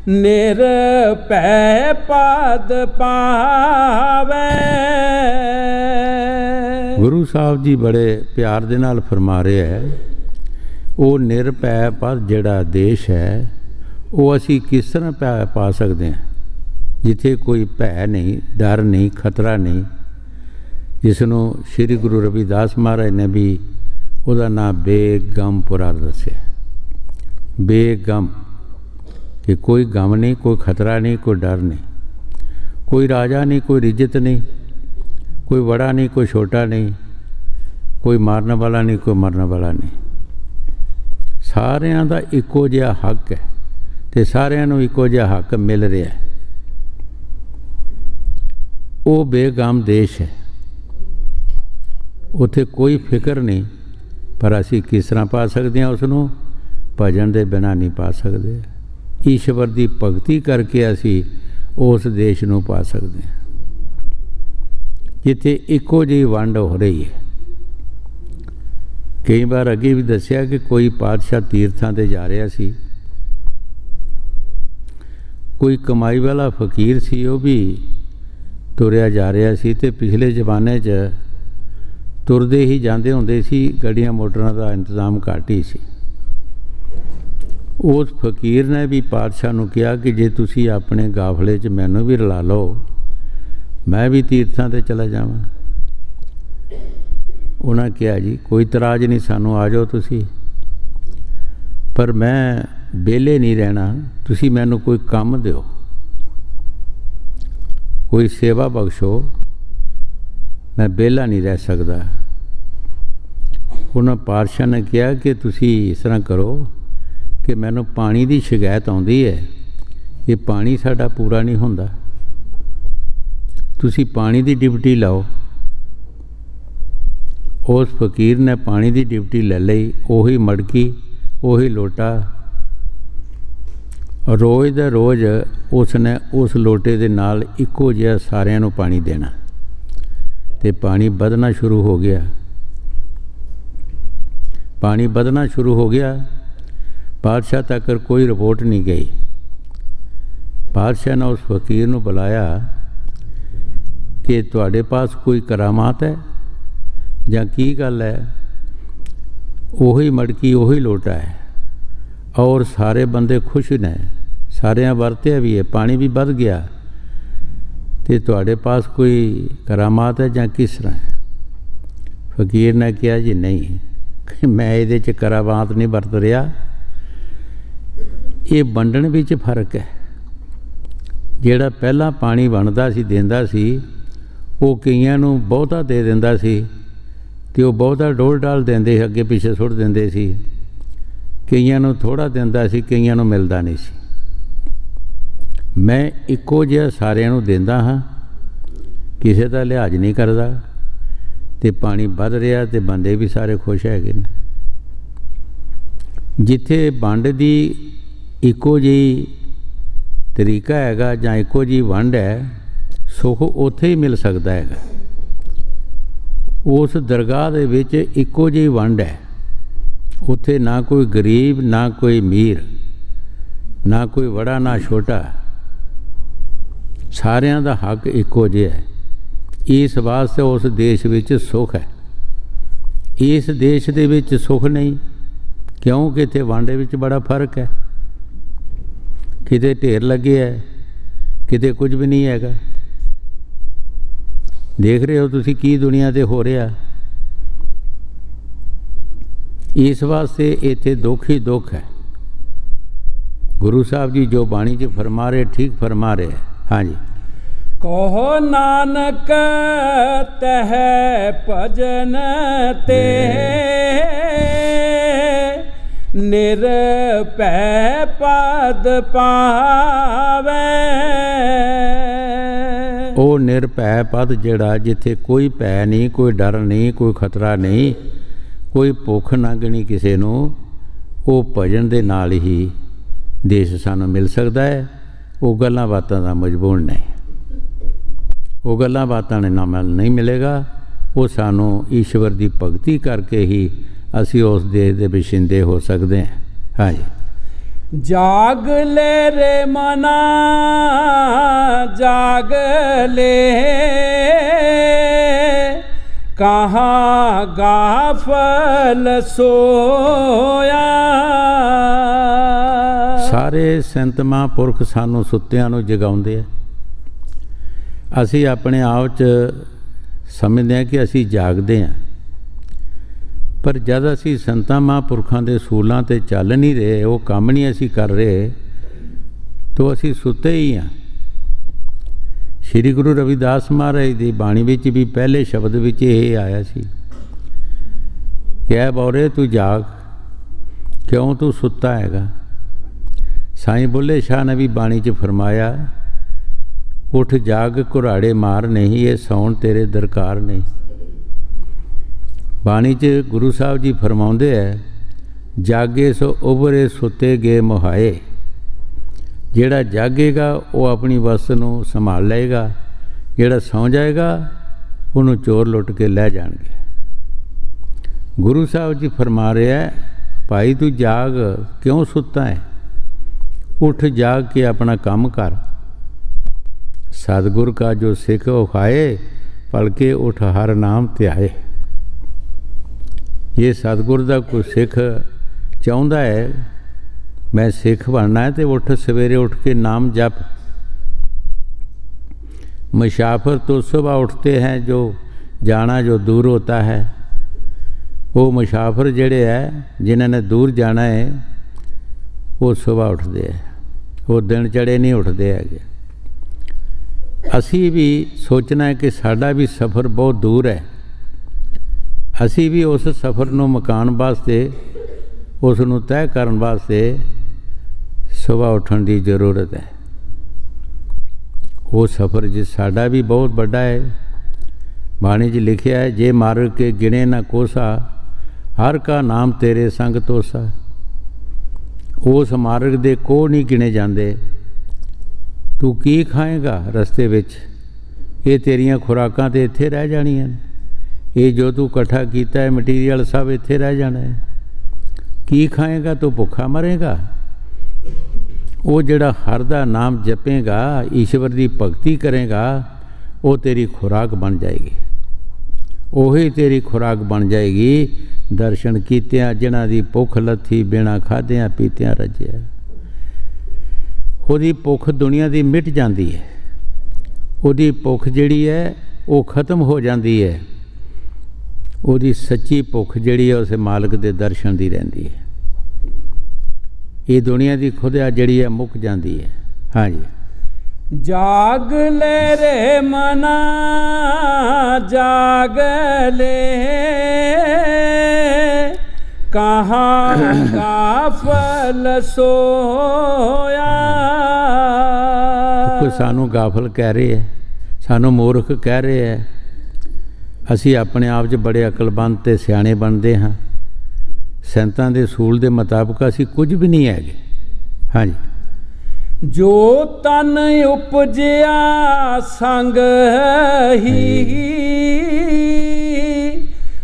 निरपै पद पावे। गुरु साहब जी बड़े प्यार दे नाल फरमा रहे है, वो निरपै पद जिहड़ा देश है, वो असी किस तरह पा सकते हैं, जिथे कोई भै नहीं, डर नहीं, खतरा नहीं। जिसनों श्री गुरु रविदास महाराज ने भी उसका नाम बेगम पुरा दस्या। बेगम, कि कोई गम नहीं, कोई खतरा नहीं, कोई डर नहीं, कोई राजा नहीं, कोई रिज्जत नहीं, कोई बड़ा नहीं, कोई छोटा नहीं, कोई मारने वाला नहीं, कोई मरने वाला नहीं। सारिਆਂ ਦਾ ਇੱਕੋ ਜਿਹਾ हक है, तो सारिਆਂ ਨੂੰ ਇੱਕੋ ਜਿਹਾ हक मिल रहा है। वो बेगम देश है, उत्थे कोई फिक्र नहीं। पर असी किस तरह पा सकते हैं उसनों? भजन के बिना नहीं पा सकते। ईश्वर की भगती करके असी उस देश नूं पा सकते हैं, जिथे इक्को जी वंड हो रही है। कई बार अगे भी दसिया कि कोई पातशाह तीर्थां ते जा रहा सी, कोई कमाई वाला फकीर सी, वो भी तुरया जा रहा सी। ते पिछले जमाने च तुरदे ही जाते होंदे सी, गड्डियां मोटरां का इंतजाम घट ही सी। उस फकीर ने भी पातशाह नूं कहा कि जे तुसी अपने गाफले च मैनू भी रला लो, मैं भी तीर्थां ते चला जावां। उन्हें कहा जी कोई तराज नहीं, सानू आ जाओ तुसी, पर मैं बेले नहीं रहना, तुसी मैनू कोई काम दिओ, कोई सेवा बख्शो, मैं बेला नहीं रह सकता। उन्होंने पातशाह ने कहा कि तुसी इस तरह करो कि मैनू पानी की शिकायत आउंदी है, ये पानी साडा पूरा नहीं होंदा, तुसी पानी की डिप्टी लाओ। उस फकीर ने पानी की डिप्टी ले ली, उही मड़की, उही लोटा। रोज़ दे रोज़ उसने उस लोटे दे नाल इक्को जिहा सारिਆਂ ਨੂੰ पानी देना, तो पानी बधना शुरू हो गया। पानी बधना शुरू हो गया, बादशाह तक कोई रिपोर्ट नहीं गई। बादशाह ने उस फकीर को बुलाया कि तुहाडे पास कोई करामात है या की गल है? उही मड़की, उही लोटा है और सारे बंदे खुश ने, सारे वरत्या भी है, पानी भी बध गया, तो तुहाडे पास कोई करामात है या किस तरह है? फकीर ने कहा जी नहीं, मैं ये करामात नहीं वरत रहा, ये वंडण विच फर्क है। जिहड़ा पहला पानी बनता सी देंदा सी, वो कईयां नूं बहुता दे दिंदा सी, ते वो बहुता डोल डाल देंदे, अगे पिछे सुट देंदे सी। कईयां नूं थोड़ा दिंदा सी, कईयां नूं मिलदा नहीं सी। मैं इक्को जिहा सारिਆਂ नूं देंदा हाँ, किसी का लिहाज नहीं करदा, ते पानी वध रहा, ते बंदे भी सारे खुश हैगे ने। जिथे वंड दी इक्को जी तरीका हैगा जां इक्को जी वंड है, सुख उत्थे ही मिल सकता है। उस दरगाह दे विच इक्को जी वंड है, उत्थे ना कोई गरीब ना कोई अमीर, ना कोई बड़ा ना छोटा, सारिਆਂ ਦਾ हक इक्को जिहा है। इस वास्ते उस देश विच सुख है। इस देश दे विच सुख नहीं, क्योंकि इत्थे वांडे विच बड़ा फर्क है। किते ढेर लगे है, किते कुछ भी नहीं हैगा। ਦੇਖ ਰਹੇ ਹੋ ਤੁਸੀਂ ਕੀ ਦੁਨੀਆ 'ਤੇ ਹੋ ਰਿਹਾ। ਇਸ ਵਾਸਤੇ ਇੱਥੇ ਦੁੱਖ ਹੀ ਦੁੱਖ ਹੈ। ਗੁਰੂ ਸਾਹਿਬ ਜੀ ਜੋ ਬਾਣੀ 'ਚ ਫਰਮਾ ਰਹੇ ਠੀਕ ਫਰਮਾ ਰਹੇ। ਹਾਂਜੀ, ਕਹੋ ਨਾਨਕ ਤਹ ਭਜਨ ਤੇ ਨਿਰਭੈ ਪਦ ਪਾਵੈ। ਉਹ ਨਿਰਭੈ ਪਦ ਜਿਹੜਾ ਜਿੱਥੇ ਕੋਈ ਭੈ ਨਹੀਂ, ਕੋਈ ਡਰ ਨਹੀਂ, ਕੋਈ ਖਤਰਾ ਨਹੀਂ, ਕੋਈ ਭੁੱਖ ਨੰਗਣੀ ਕਿਸੇ ਨੂੰ, ਉਹ ਭਜਨ ਦੇ ਨਾਲ ਹੀ ਦੇਸ਼ ਸਾਨੂੰ ਮਿਲ ਸਕਦਾ ਹੈ। ਉਹ ਗੱਲਾਂ ਬਾਤਾਂ ਦਾ ਮਜਬੂਰ ਨਹੀਂ, ਉਹ ਗੱਲਾਂ ਬਾਤਾਂ ਦੇ ਨਾਲ ਨਹੀਂ ਮਿਲੇਗਾ। ਉਹ ਸਾਨੂੰ ਈਸ਼ਵਰ ਦੀ ਭਗਤੀ ਕਰਕੇ ਹੀ ਅਸੀਂ ਉਸ ਦੇਸ਼ ਦੇ ਵਸਿੰਦੇ ਹੋ ਸਕਦੇ ਹਾਂ। ਹਾਂਜੀ, ਜਾਗ ਲੈ ਰੇ ਮਨਾ ਜਾਗ ਲੈ, ਕਹਾਂ ਗਾਫਲ ਸੋਇਆ। ਸਾਰੇ ਸੰਤ ਮਹਾਂਪੁਰਖ ਸਾਨੂੰ ਸੁੱਤਿਆਂ ਨੂੰ ਜਗਾਉਂਦੇ ਆ। ਅਸੀਂ ਆਪਣੇ ਆਪ 'ਚ ਸਮਝਦੇ ਹਾਂ ਕਿ ਅਸੀਂ ਜਾਗਦੇ ਹਾਂ, ਪਰ ਜਦ ਅਸੀਂ ਸੰਤਾਂ ਮਹਾਂਪੁਰਖਾਂ ਦੇ ਅਸੂਲਾਂ 'ਤੇ ਚੱਲ ਨਹੀਂ ਰਹੇ, ਉਹ ਕੰਮ ਨਹੀਂ ਅਸੀਂ ਕਰ ਰਹੇ, ਤਾਂ ਅਸੀਂ ਸੁੱਤੇ ਹੀ ਹਾਂ। ਸ਼੍ਰੀ ਗੁਰੂ ਰਵਿਦਾਸ ਮਹਾਰਾਜ ਦੀ ਬਾਣੀ ਵਿੱਚ ਵੀ ਪਹਿਲੇ ਸ਼ਬਦ ਵਿੱਚ ਇਹ ਆਇਆ ਸੀ, ਕਹਿ ਬੌਰੇ ਤੂੰ ਜਾਗ, ਕਿਉਂ ਤੂੰ ਸੁੱਤਾ ਹੈਗਾ। ਸਾਈਂ ਬੁੱਲੇ ਸ਼ਾਹ ਨੇ ਵੀ ਬਾਣੀ 'ਚ ਫਰਮਾਇਆ, ਉੱਠ ਜਾਗ ਘੁਰਾੜੇ ਮਾਰ, ਨਹੀਂ ਇਹ ਸੌਣ ਤੇਰੇ ਦਰਕਾਰ ਨਹੀਂ। ਬਾਣੀ 'ਚ ਗੁਰੂ ਸਾਹਿਬ ਜੀ ਫਰਮਾਉਂਦੇ ਹੈ, ਜਾਗੇ ਸੋ ਉਭਰੇ ਸੁੱਤੇ ਗਏ ਮੁਹਾਏ। ਜਿਹੜਾ ਜਾਗੇਗਾ ਉਹ ਆਪਣੀ ਵਸਤ ਨੂੰ ਸੰਭਾਲ ਲਏਗਾ, ਜਿਹੜਾ ਸੌਂ ਜਾਏਗਾ ਉਹਨੂੰ ਚੋਰ ਲੁੱਟ ਕੇ ਲੈ ਜਾਣਗੇ। ਗੁਰੂ ਸਾਹਿਬ ਜੀ ਫਰਮਾ ਰਿਹਾ, ਭਾਈ ਤੂੰ ਜਾਗ, ਕਿਉਂ ਸੁੱਤਾ ਹੈ, ਉੱਠ ਜਾਗ ਕੇ ਆਪਣਾ ਕੰਮ ਕਰ। सतगुर का जो सिख वो खाए, पलके उठ हर नाम ध्याए। ये सतगुर का कोई सिख चाहता है मैं सिख बनना है, तो उठ सवेरे उठ के नाम जप। मुसाफिर तो सुबह उठते हैं, जो जाना जो दूर होता है, वो मुसाफिर जेड़े है जिन्होंने दूर जाना है वो सुबह उठते हैं, वो दिन चढ़े नहीं उठते है। असी भी सोचना है कि साड़ा भी सफ़र बहुत दूर है, असी भी उस सफ़र को मकान वास्ते, उसनों तय करने वास्ते सुबह उठने की जरूरत है। वो सफ़र जिस साड़ा भी बहुत बड़ा है। बाणी च लिखिया है, जे मार्ग के गिने न कोसा, हर का नाम तेरे संग तोसा। उस मार्ग दे को नहीं गिने जाते। तू की खाएगा रस्ते विच, ये तेरियां खुराकां ते इत्थे रह जाणियां, ये जो तू इकट्ठा कीता है मटीरियल सब इत्थे रह जाना है। की खाएगा तो भुखा मरेगा। वो जिहड़ा हर दा नाम जपेगा, ईश्वर की भगती करेगा, वो तेरी खुराक बन जाएगी। ਉਹੀ तेरी खुराक बन जाएगी। दर्शन कीतियां जिन्हां दी भुख लथी, बिना खादियां पीतियां रजिया। ਉਹਦੀ ਭੁੱਖ ਦੁਨੀਆ ਦੀ ਮਿਟ ਜਾਂਦੀ ਹੈ। ਉਹਦੀ ਭੁੱਖ ਜਿਹੜੀ ਹੈ ਉਹ ਖਤਮ ਹੋ ਜਾਂਦੀ ਹੈ। ਉਹਦੀ ਸੱਚੀ ਭੁੱਖ ਜਿਹੜੀ ਹੈ ਉਸ ਮਾਲਕ ਦੇ ਦਰਸ਼ਨ ਦੀ ਰਹਿੰਦੀ ਹੈ। ਇਹ ਦੁਨੀਆ ਦੀ ਖੁਦਾ ਜਿਹੜੀ ਹੈ ਮੁੱਕ ਜਾਂਦੀ ਹੈ। ਹਾਂਜੀ, ਜਾਗ ਲੈ ਰੇ ਮਨਾ ਜਾਗ ਲੈ, ਕਹਾਂ ਗਾਫਲ ਸੋਇਆ। ਕੋਈ ਸਾਨੂੰ ਗਾਫਲ ਕਹਿ ਰਹੇ ਹੈ, ਸਾਨੂੰ ਮੂਰਖ ਕਹਿ ਰਹੇ ਹੈ। ਅਸੀਂ ਆਪਣੇ ਆਪ 'ਚ ਬੜੇ ਅਕਲਮੰਦ ਤੇ ਸਿਆਣੇ ਬਣਦੇ ਹਾਂ। ਸੰਤਾਂ ਦੇ ਅਸੂਲ ਦੇ ਮੁਤਾਬਕ ਅਸੀਂ ਕੁਝ ਵੀ ਨਹੀਂ ਹੈਗੇ। ਹਾਂਜੀ, ਜੋ ਤਨ ਉਪਜਿਆ ਸੰਗ ਹੀ,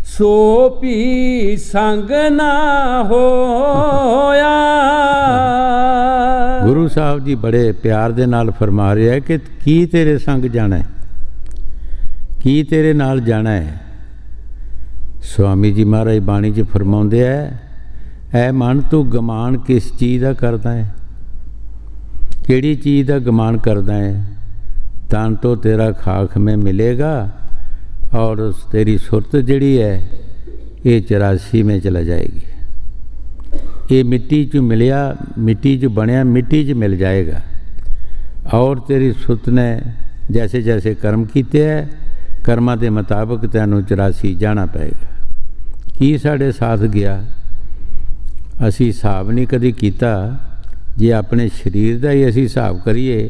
ਸੋ ਵੀ ਸੰਗ ਨਾ ਹੋਇਆ। ਗੁਰੂ ਸਾਹਿਬ ਜੀ ਬੜੇ ਪਿਆਰ ਦੇ ਨਾਲ ਫਰਮਾ ਰਿਹਾ ਕਿ ਕੀ ਤੇਰੇ ਸੰਗ ਜਾਣਾ ਹੈ, ਕੀ ਤੇਰੇ ਨਾਲ ਜਾਣਾ ਹੈ। स्वामी जी महाराज बाणी च फरमाउंदे ऐ मन तू गमान किस चीज़ का करदा है, किहड़ी चीज़ का गमान करदा है। तन तो तेरा खाक में मिलेगा, और तेरी सुरत जिहड़ी है ये 84 में चला जाएगी। ये मिट्टी च मिलिया, मिट्टी च बनया, मिट्टी च मिल जाएगा। और तेरी सुरत ने जैसे जैसे कर्म किए है, कर्मां के मुताबिक तैनूं 84 जाना पेगा। की साढ़े साथ गया असी हिसाब नहीं कदी कीता। जे अपने शरीर का ही असी हिसाब करिए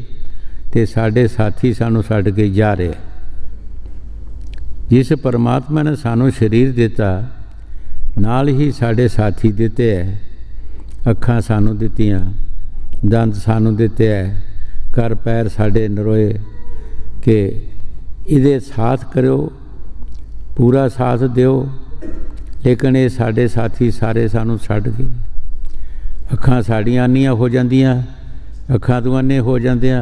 तो साढ़े साथी सानू छड्ड के जा रहे। जिस परमात्मा ने सानू शरीर दिता नाल ही साढ़े साथी दिते है। अखां सानू दित्तियां, दंद सानू दिते है, कर पैर साढ़े नरोए कि इहदे साथ करो, पूरा साथ दिओ। लेकिन ये साढ़े साथी सारे सानू छड्ड गए। अखां साड़ियां अन्नियां हो जांदियां, अखां तो अन्ने हो जांदियां,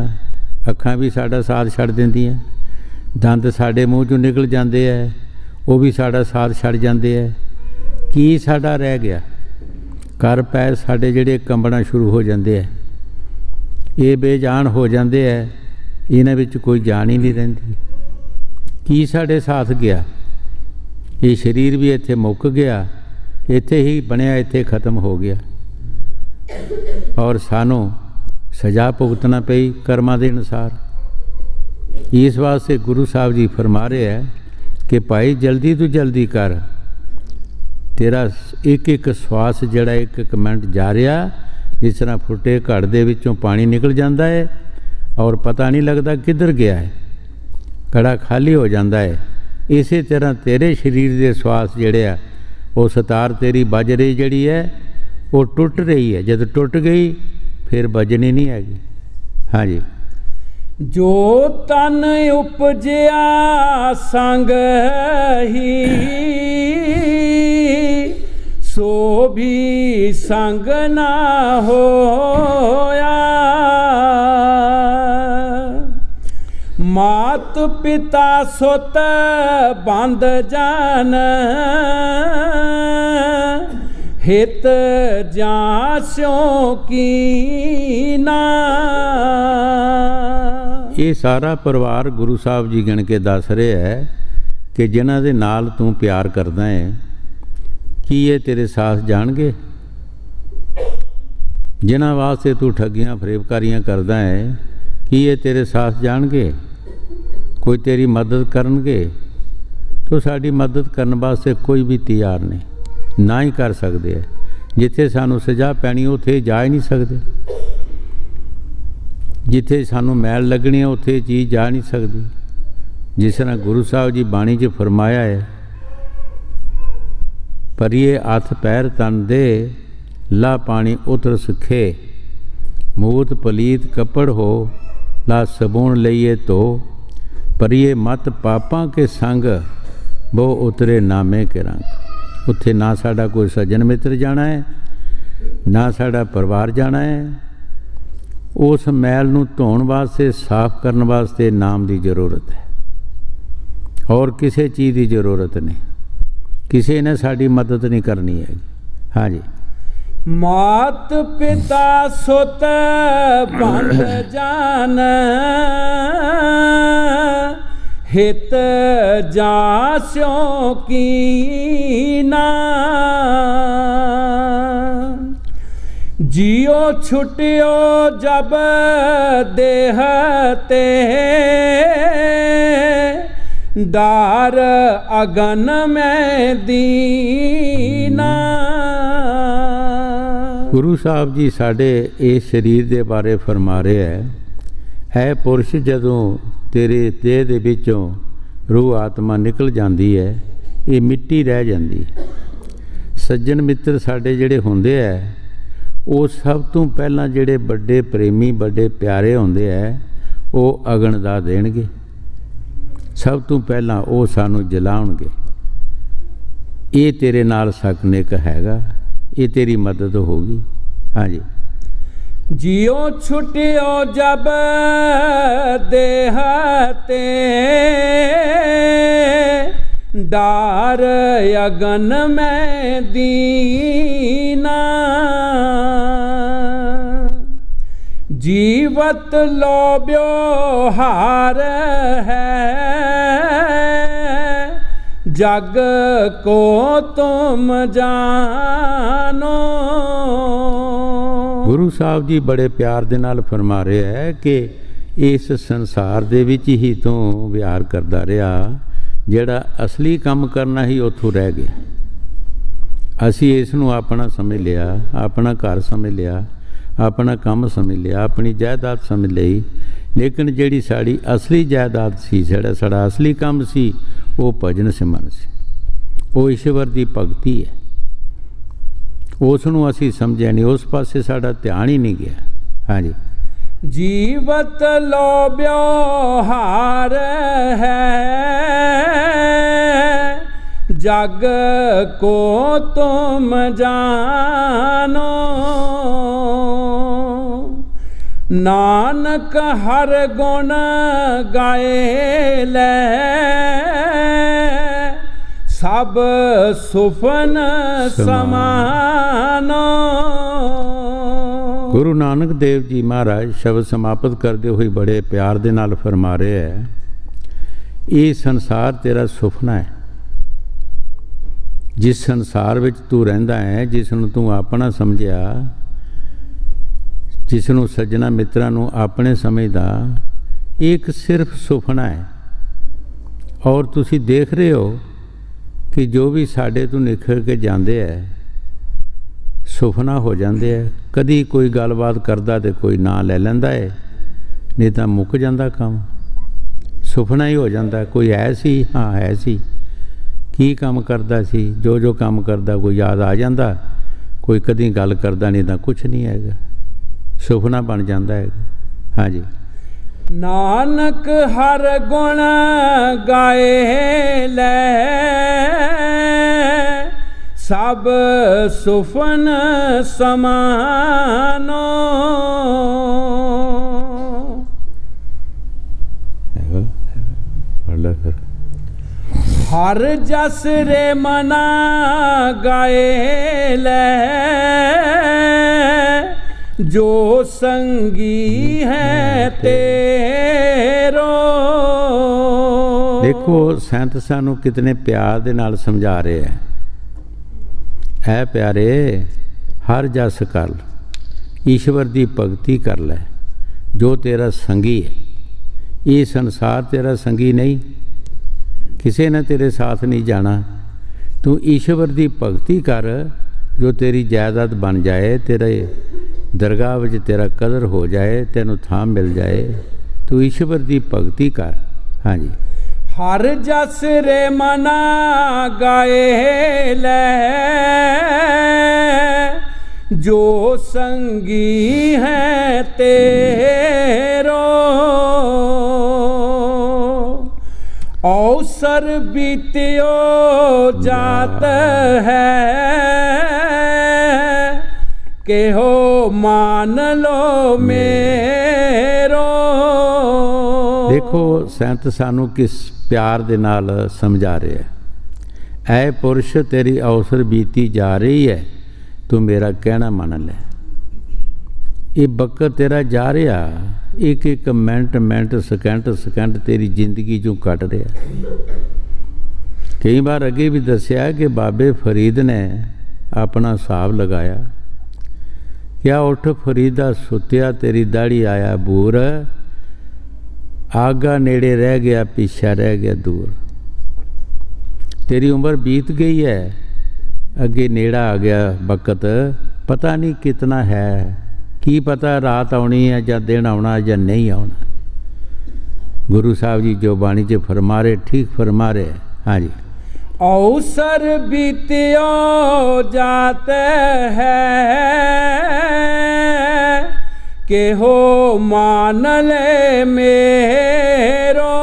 अखां भी साड़ा साथ छड्ड दिंदियां। दंद साढ़े मूँह चों निकल जाते हैं, वो भी साड़ा साथ छड्ड जाते हैं। की साड़ा रह गया? कर पैर साढ़े जिहड़े कंबना शुरू हो जाते हैं, ये बेजान हो जाते हैं, इन्हां विच कोई जान ही नहीं रहिंदी। की साढ़े साथ गया? ये शरीर भी इत्थे मुक गया, इत्थे ही बनया, इत्थे खत्म हो गया। और सानू सज़ा भुगतना पई कर्मां दे अनुसार। इस वास्ते गुरु साहब जी फरमा रहे हैं कि भाई जल्दी तो जल्दी कर। तेरा एक एक श्वास जड़ा एक एक मिनट जा रहा, जिस तरह फुटे घड़ दे विचों पानी निकल जाता है और पता नहीं लगता किधर गया है, घड़ा खाली हो जाता है। इस तरह तेरे शरीर के श्वास जड़े आ वो सतार तेरी बज रही जड़ी है वो टुट रही है। जब टुट गई फिर बजनी नहीं हैगी। हाँ जी। जो तन उपजया संग ही सो भी संग ना होया। मात पिता सुत बंद जान हित जास्यों की ना। ये सारा परिवार गुरु साहब जी गिण के दस रहे है कि जिन्हां दे नाल तू प्यार करदा है, कि ये तेरे साथ जाणगे? जिन्हां वास्ते तू ठगियां फरेबकारियां करदा है, कि ये तेरे साथ जाणगे? कोई तेरी मदद करनगे? तो साड़ी मदद करने वास्ते कोई भी तैयार नहीं, ना ही कर सकते है। जिथे सानू सज़ा पैनी उत्थे जा ही नहीं सकते, जिथे सानू मैल लगनी है उत्थे चीज़ जा नहीं सकती। जिस तरह गुरु साहब जी बाणी च फरमाया है, परिए हथ पैर तन दे ला पानी उतर सखे। मूत पलीत कपड़ हो ला सबून लइए तो। परिए मत पापां के संग वो उतरे नामे के रंग। उत्थे ना साड़ा कोई सज्जन मित्र जाना है, ना साड़ा परिवार जाना है। उस मैल नूं धोण वास्ते, साफ करने वास्ते नाम की जरूरत है, और किसी चीज़ की जरूरत नहीं। किसी ने साड़ी मदद नहीं करनी है। हाँ जी। मात पिता सुत बंद जान हित जास्यों की ना। जियो छुटियो जब देहते डार अगन में दीना। गुरु साहब जी साढ़े इस शरीर के बारे फरमा रहे है पुरुष जदों तेरे देह दे विचों रूह आत्मा निकल जाती है, ये मिट्टी रह जाती है। सज्जन मित्र साढ़े जिहड़े हुंदे है वो सब तो पहला जिहड़े बड़े प्रेमी बड़े प्यारे हुंदे है वो अगन दा देणगे। सब तो पहला वो सानू जलाउणगे। ये तेरे नाल सकनेक हैगा, ये तेरी मदद होगी। हाँ जी। जियो छुटियो जब देहते डार अगन में दीना। जीवत लोभ्यो हार है जग को तुम जानो। ਗੁਰੂ ਸਾਹਿਬ ਜੀ ਬੜੇ ਪਿਆਰ ਦੇ ਨਾਲ ਫਰਮਾ ਰਹੇ ਹੈ ਕਿ ਇਸ ਸੰਸਾਰ ਦੇ ਵਿੱਚ ਹੀ ਤੂੰ ਵਿਹਾਰ ਕਰਦਾ ਰਿਹਾ, ਜਿਹੜਾ ਅਸਲੀ ਕੰਮ ਕਰਨਾ ਹੀ ਉੱਥੋਂ ਰਹਿ ਗਿਆ। ਅਸੀਂ ਇਸ ਨੂੰ ਆਪਣਾ ਸਮਝ ਲਿਆ, ਆਪਣਾ ਘਰ ਸਮਝ ਲਿਆ, ਆਪਣਾ ਕੰਮ ਸਮਝ ਲਿਆ, ਆਪਣੀ ਜਾਇਦਾਦ ਸਮਝ ਲਈ, ਲੇਕਿਨ ਜਿਹੜੀ ਸਾਡੀ ਅਸਲੀ ਜਾਇਦਾਦ ਸੀ, ਜਿਹੜਾ ਸਾਡਾ ਅਸਲੀ ਕੰਮ ਸੀ, ਉਹ ਭਜਨ ਸਿਮਰਨ ਸੀ, ਉਹ ਈਸ਼ਵਰ ਦੀ ਭਗਤੀ ਹੈ। ਉਸ ਨੂੰ ਅਸੀਂ ਸਮਝਿਆ ਨਹੀਂ, ਉਸ ਪਾਸੇ ਸਾਡਾ ਧਿਆਨ ਹੀ ਨਹੀਂ ਗਿਆ। ਹਾਂਜੀ। जीवत लोभ्यो हार है, जग को तुम जानो। नानक हर गुण गाए ले, सब सुफन समानो। ਗੁਰੂ ਨਾਨਕ ਦੇਵ ਜੀ ਮਹਾਰਾਜ ਸ਼ਬਦ ਸਮਾਪਤ ਕਰਦੇ ਹੋਏ ਬੜੇ ਪਿਆਰ ਦੇ ਨਾਲ ਫਰਮਾ ਰਹੇ ਹੈ, ਇਹ ਸੰਸਾਰ ਤੇਰਾ ਸੁਪਨਾ ਹੈ। ਜਿਸ ਸੰਸਾਰ ਵਿੱਚ ਤੂੰ ਰਹਿੰਦਾ ਹੈ, ਜਿਸ ਨੂੰ ਤੂੰ ਆਪਣਾ ਸਮਝਿਆ, ਜਿਸ ਨੂੰ ਸੱਜਣਾ ਮਿੱਤਰਾਂ ਨੂੰ ਆਪਣੇ ਸਮਝਦਾ, ਇੱਕ ਸਿਰਫ ਸੁਪਨਾ ਹੈ। ਔਰ ਤੁਸੀਂ ਦੇਖ ਰਹੇ ਹੋ ਕਿ ਜੋ ਵੀ ਸਾਡੇ ਤੋਂ ਨਿਖਰ ਕੇ ਜਾਂਦੇ ਹੈ, ਸੁਪਨਾ ਹੋ ਜਾਂਦੇ ਹੈ। ਕਦੀ ਕੋਈ ਗੱਲਬਾਤ ਕਰਦਾ ਤੇ ਕੋਈ ਨਾਂ ਲੈ ਲੈਂਦਾ ਹੈ, ਨਹੀਂ ਤਾਂ ਮੁੱਕ ਜਾਂਦਾ ਕੰਮ, ਸੁਪਨਾ ਹੀ ਹੋ ਜਾਂਦਾ। ਕੋਈ ਹੈ ਸੀ, ਹਾਂ ਹੈ ਸੀ, ਕੀ ਕੰਮ ਕਰਦਾ ਸੀ, ਜੋ ਜੋ ਕੰਮ ਕਰਦਾ ਕੋਈ ਯਾਦ ਆ ਜਾਂਦਾ, ਕੋਈ ਕਦੀ ਗੱਲ ਕਰਦਾ ਨਹੀਂ ਤਾਂ ਕੁਛ ਨਹੀਂ ਹੈਗਾ, ਸੁਪਨਾ ਬਣ ਜਾਂਦਾ ਹੈਗਾ। ਹਾਂਜੀ। नानक हर गुण गाए ले, सब सुफन समानो। हर जस रे मना गाए ले, जो संगी है तेरो। देखो संत सानू कितने प्यार दे नाल समझा रहे हैं। है प्यारे, हर जस कर, ईश्वर की भगती कर ले, जो तेरा संगी है। ये संसार तेरा संगी नहीं, किसी ने तेरे साथ नहीं जाना। तू ईश्वर की भगती कर, जो तेरी जायदाद बन जाए, तेरे दरगाह विच तेरा कदर हो जाए, तेनू थां मिल जाए। तू ईश्वर की भगती कर। हाँ जी। हर जस रे मना गाए ले, जो संगी है तेरो। अवसर बीत्यो जात है, के हो मान लो मेरो। देखो संत सानू किस प्यार दे नाल समझा रहे हैं। ऐ पुरुष, तेरी अवसर बीती जा रही है, तू मेरा कहना मान ले। ये वक्त तेरा जा रहा, एक एक मिनट मिनट सेकंड तेरी जिंदगी चों कट रहा। कई बार अगे भी दसिया कि बाबे फरीद ने अपना हिसाब लगाया। क्या उठ फरीदा सुत्या, तेरी दाढ़ी आया बूर, आगा नेड़े रह गया, पीछा रह गया दूर। तेरी उम्र बीत गई है, अगे नेड़ा आ गया वक्त, पता नहीं कितना है, की पता रात आनी है या दिन आना या नहीं आना। गुरु साहब जी जो बाणी च फरमा रहे, ठीक फरमा रहे। हाँ जी। अवसर बीत्यो जाते हैं, के हो मान ले मेरो।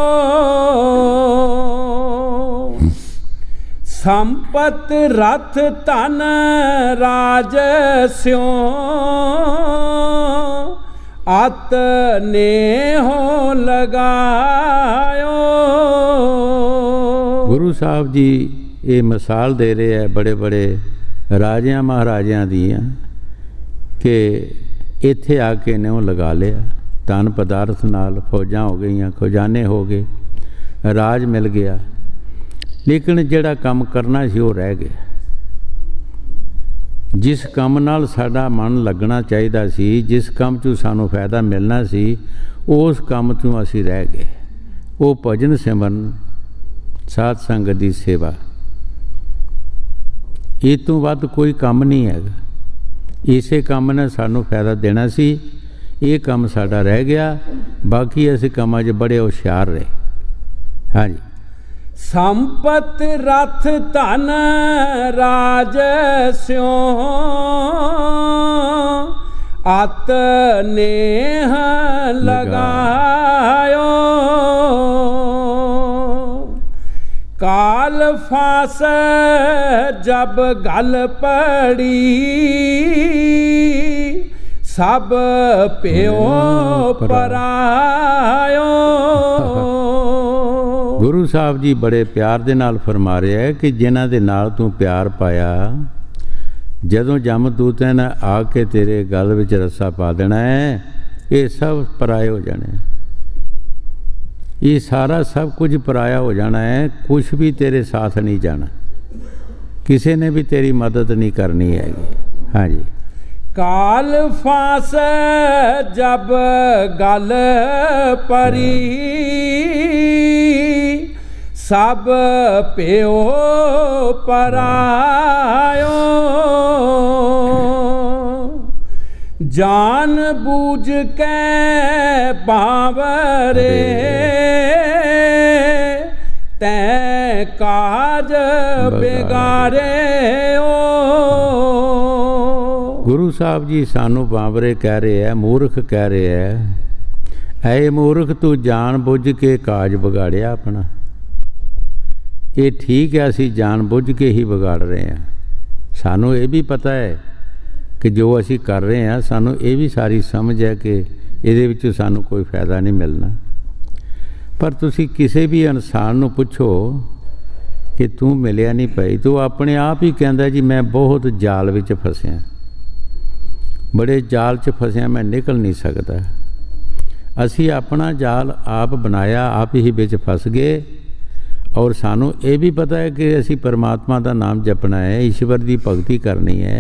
संपत रथ धन राज स्यों, अत ने हो लगायो। गुरु साहब जी ये मिसाल दे रहे हैं बड़े बड़े राजियां महाराजियां दियां कि इत्थे आके ने वो लगा लिया। धन पदार्थ नाल फौजां हो गई, खजाने हो गए, राज मिल गया, ਲੇਕਿਨ ਜਿਹੜਾ ਕੰਮ ਕਰਨਾ ਸੀ ਉਹ ਰਹਿ ਗਿਆ। ਜਿਸ ਕੰਮ ਨਾਲ ਸਾਡਾ ਮਨ ਲੱਗਣਾ ਚਾਹੀਦਾ ਸੀ, ਜਿਸ ਕੰਮ 'ਚੋਂ ਸਾਨੂੰ ਫਾਇਦਾ ਮਿਲਣਾ ਸੀ, ਉਸ ਕੰਮ 'ਚੋਂ ਅਸੀਂ ਰਹਿ ਗਏ। ਉਹ ਭਜਨ ਸਿਮਰਨ, ਸਾਧ ਸੰਗਤ ਦੀ ਸੇਵਾ, ਇਹ ਤੋਂ ਵੱਧ ਕੋਈ ਕੰਮ ਨਹੀਂ ਹੈਗਾ। ਇਸੇ ਕੰਮ ਨੇ ਸਾਨੂੰ ਫਾਇਦਾ ਦੇਣਾ ਸੀ, ਇਹ ਕੰਮ ਸਾਡਾ ਰਹਿ ਗਿਆ। ਬਾਕੀ ਅਸੀਂ ਕੰਮਾਂ 'ਚ ਬੜੇ ਹੁਸ਼ਿਆਰ ਰਹੇ। ਹਾਂਜੀ। ਸੰਪਤ ਰਥ ਧਨ ਰਾਜ ਸਿਉ ਅਤ ਨੇਹ ਲਗਾਇਓ काल फास जब गल पड़ी सब प्यो परायो। गुरु साहब जी बड़े प्यार दे नाल फरमा रहे है कि जिन्हां दे नाल तू प्यार पाया, जदों जमदूतां ने आके तेरे गल विच रस्सा पा देना है, ये सब पराए हो जाने, ये सारा सब कुछ पराया हो जाना है। कुछ भी तेरे साथ नहीं जाना, किसी ने भी तेरी मदद नहीं करनी हैगी। हाँ जी। काल फास जब गल परी सब प्यो परायो जान बूझ के बावरे तै काज बिगाड़े ओ। गुरु साहब जी सानू बावरे कह रहे हैं, मूर्ख कह रहे हैं। ऐ मूर्ख तू जान बुझ के काज बिगाड़िया अपना। ये ठीक है, असी जान बुझ के ही बिगाड़ रहे हैं। सानू ये भी पता है कि जो असी कर रहे हैं, सानू ये भी सारी समझ है कि ਇਹਦੇ ਵਿੱਚੋਂ ਸਾਨੂੰ कोई फायदा नहीं मिलना। पर तुसी किसी भी इंसान नूं पुछो कि तू मिलिया नहीं पई, तो अपने आप ही कहता जी मैं बहुत जाल विच फसिया, बड़े जाल च फसिया, मैं निकल नहीं सकता। असी अपना जाल आप बनाया, आप ही विच फस गए। और सानू ये भी पता है कि असी परमात्मा का नाम जपना है, ईश्वर की भगती करनी है,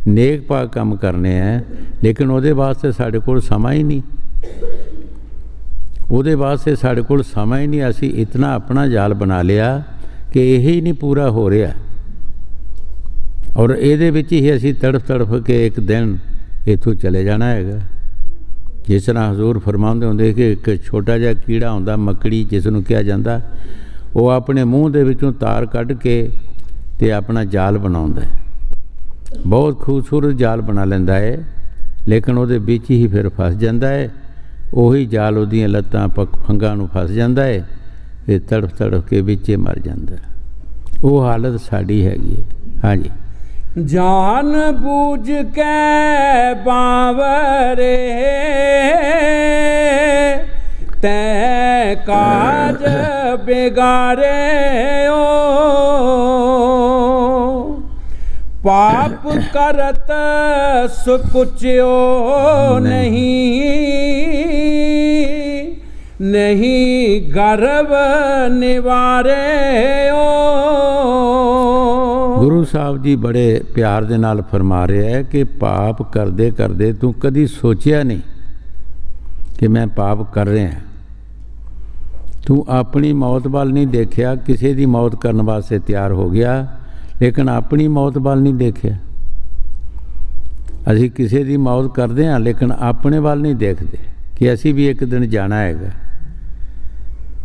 नेक भाग काम करने हैं, लेकिन वो वास्ते साढ़े कोल समा ही नहीं, वो वास्ते साढ़े कोल समा ही नहीं। असी इतना अपना जाल बना लिया कि यही नहीं पूरा हो रहा, और ये ही असी तड़फ तड़फ के एक दिन इथों चले जाना है। जिस तरह हजूर फरमाते होंगे कि एक छोटा जिहा कीड़ा होंदा, मकड़ी जिसनों कहा जाता, वो अपने मूँह दे विचों तार कढ़ के ते अपना जाल बनाउंदा है। बहुत खूबसूरत जाल बना लैंदा है, लेकिन वो बीच ही फिर फस जाता है। उही जाल उहदियां लत्तां फंगां नूं फस जाता है, फिर तड़फ तड़फ के विचे मर जाता है। वो हालत साड़ी हैगी है। हाँ जी। जान बूझ के बावरे तै काज बिगाड़े ओ पाप करत सुकुच्यो नहीं गर्व निवारे ओ। गुरु साहब जी बड़े प्यार दे नाल फरमा रहे हैं कि पाप करदे करदे तू कदी सोचिया नहीं कि मैं पाप कर रहा हैं। तू अपनी मौत वाल नहीं देखिया, किसी की मौत करने वास्ते तैयार हो गया, लेकिन अपनी मौत वाल नहीं देखिया। असी किसी की मौत करते हैं, लेकिन अपने वाल नहीं देखते कि असी भी एक दिन जाना है।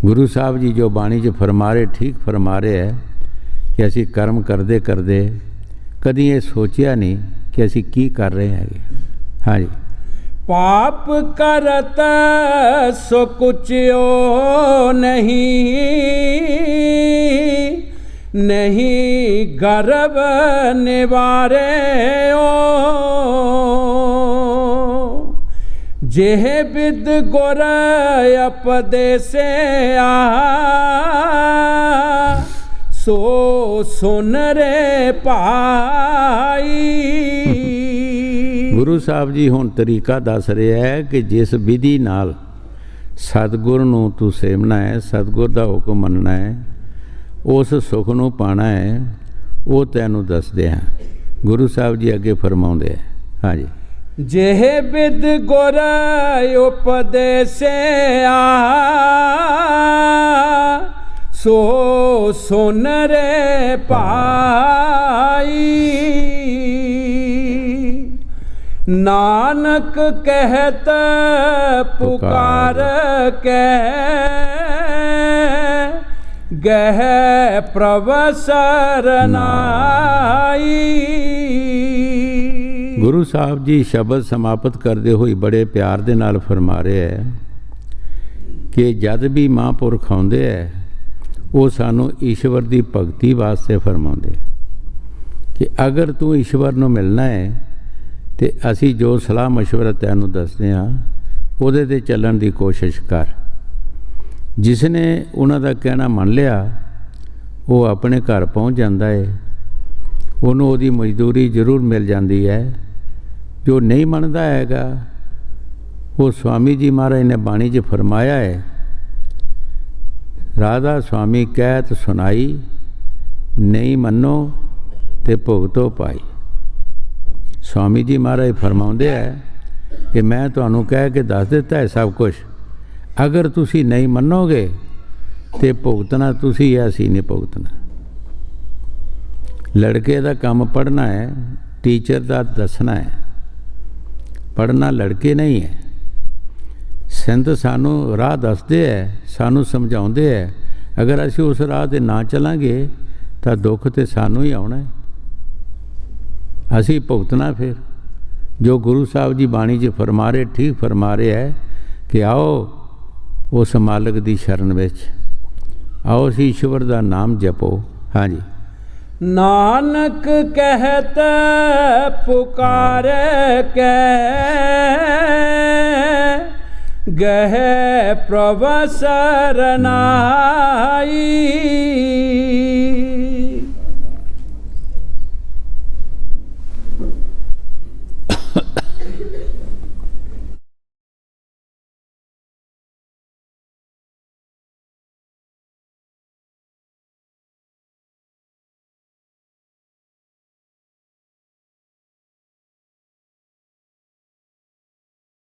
गुरु साहब जी जो बाणी च फरमा रहे, ठीक फरमा रहे है कि असी कर्म करते करते कदी ये सोचिया नहीं कि असी की कर रहे हैं। हाँ जी। पाप करत सुकुच्यो नहीं गर्व निवारे ओ जेह विद गुर उपदेसे आ सो सुन रे पाई। गुरु साहब जी हुण तरीका दस रहे है कि जिस विधि नाल सतगुर नूं तू सेवना है, सतगुर का हुक्म मनना है, ਉਸ ਸੁੱਖ ਨੂੰ ਪਾਣਾ ਹੈ, ਉਹ ਤੈਨੂੰ ਦੱਸਦੇ ਹਾਂ। ਗੁਰੂ ਸਾਹਿਬ ਜੀ ਅੱਗੇ ਫਰਮਾਉਂਦੇ ਹੈ, ਹਾਂਜੀ, जेह बिद गुर उपदेसिया सो सुन रे पाई। नानक कहत पुकार के गह प्रभ सरनाई। ਗੁਰੂ ਸਾਹਿਬ ਜੀ ਸ਼ਬਦ ਸਮਾਪਤ ਕਰਦੇ ਹੋਏ ਬੜੇ ਪਿਆਰ ਦੇ ਨਾਲ ਫਰਮਾ ਰਹੇ ਹੈ ਕਿ ਜਦ ਵੀ ਮਹਾਂਪੁਰਖ ਆਉਂਦੇ ਹੈ ਉਹ ਸਾਨੂੰ ਈਸ਼ਵਰ ਦੀ ਭਗਤੀ ਵਾਸਤੇ ਫਰਮਾਉਂਦੇ ਕਿ ਅਗਰ ਤੂੰ ਈਸ਼ਵਰ ਨੂੰ ਮਿਲਣਾ ਹੈ ਤੇ ਅਸੀਂ ਜੋ ਸਲਾਹ ਮਸ਼ਵਰਾ ਤੈਨੂੰ ਦੱਸਦੇ ਹਾਂ ਉਹਦੇ 'ਤੇ ਚੱਲਣ ਦੀ ਕੋਸ਼ਿਸ਼ ਕਰ। ਜਿਸ ਨੇ ਉਹਨਾਂ ਦਾ ਕਹਿਣਾ ਮੰਨ ਲਿਆ ਉਹ ਆਪਣੇ ਘਰ ਪਹੁੰਚ ਜਾਂਦਾ ਹੈ, ਉਹਨੂੰ ਉਹਦੀ ਮਜ਼ਦੂਰੀ ਜ਼ਰੂਰ ਮਿਲ ਜਾਂਦੀ ਹੈ। ਜੋ ਨਹੀਂ ਮੰਨਦਾ ਹੈਗਾ ਉਹ स्वामी जी महाराज ने बाणी 'ਚ फरमाया है, राधा स्वामी कहत सुनाई, नहीं मनो ते भुगतो पाई। स्वामी जी महाराज फरमाउंदे है कि मैं तुहानू कह के दस दिता है सब कुछ, अगर तुसी नहीं मनोगे तो भुगतना तुसी है, असी नहीं भुगतना। लड़के का काम पढ़ना है, टीचर का दसना है, पढ़ना लड़के नहीं है। संत सानू राह दसते है, सानू समझाते है, अगर असी उस राह ते ना चलांगे तो दुख तो सानू ही आना है, असी भुगतना। फिर जो गुरु साहब जी बाणी 'ਚ फरमा रहे ठीक फरमा रहे है कि आओ उस मालिक की शरण विच, आओ असी ईश्वर का नाम जपो। हाँ जी, नानक कहत पुकार के गह प्रभ सरनाई।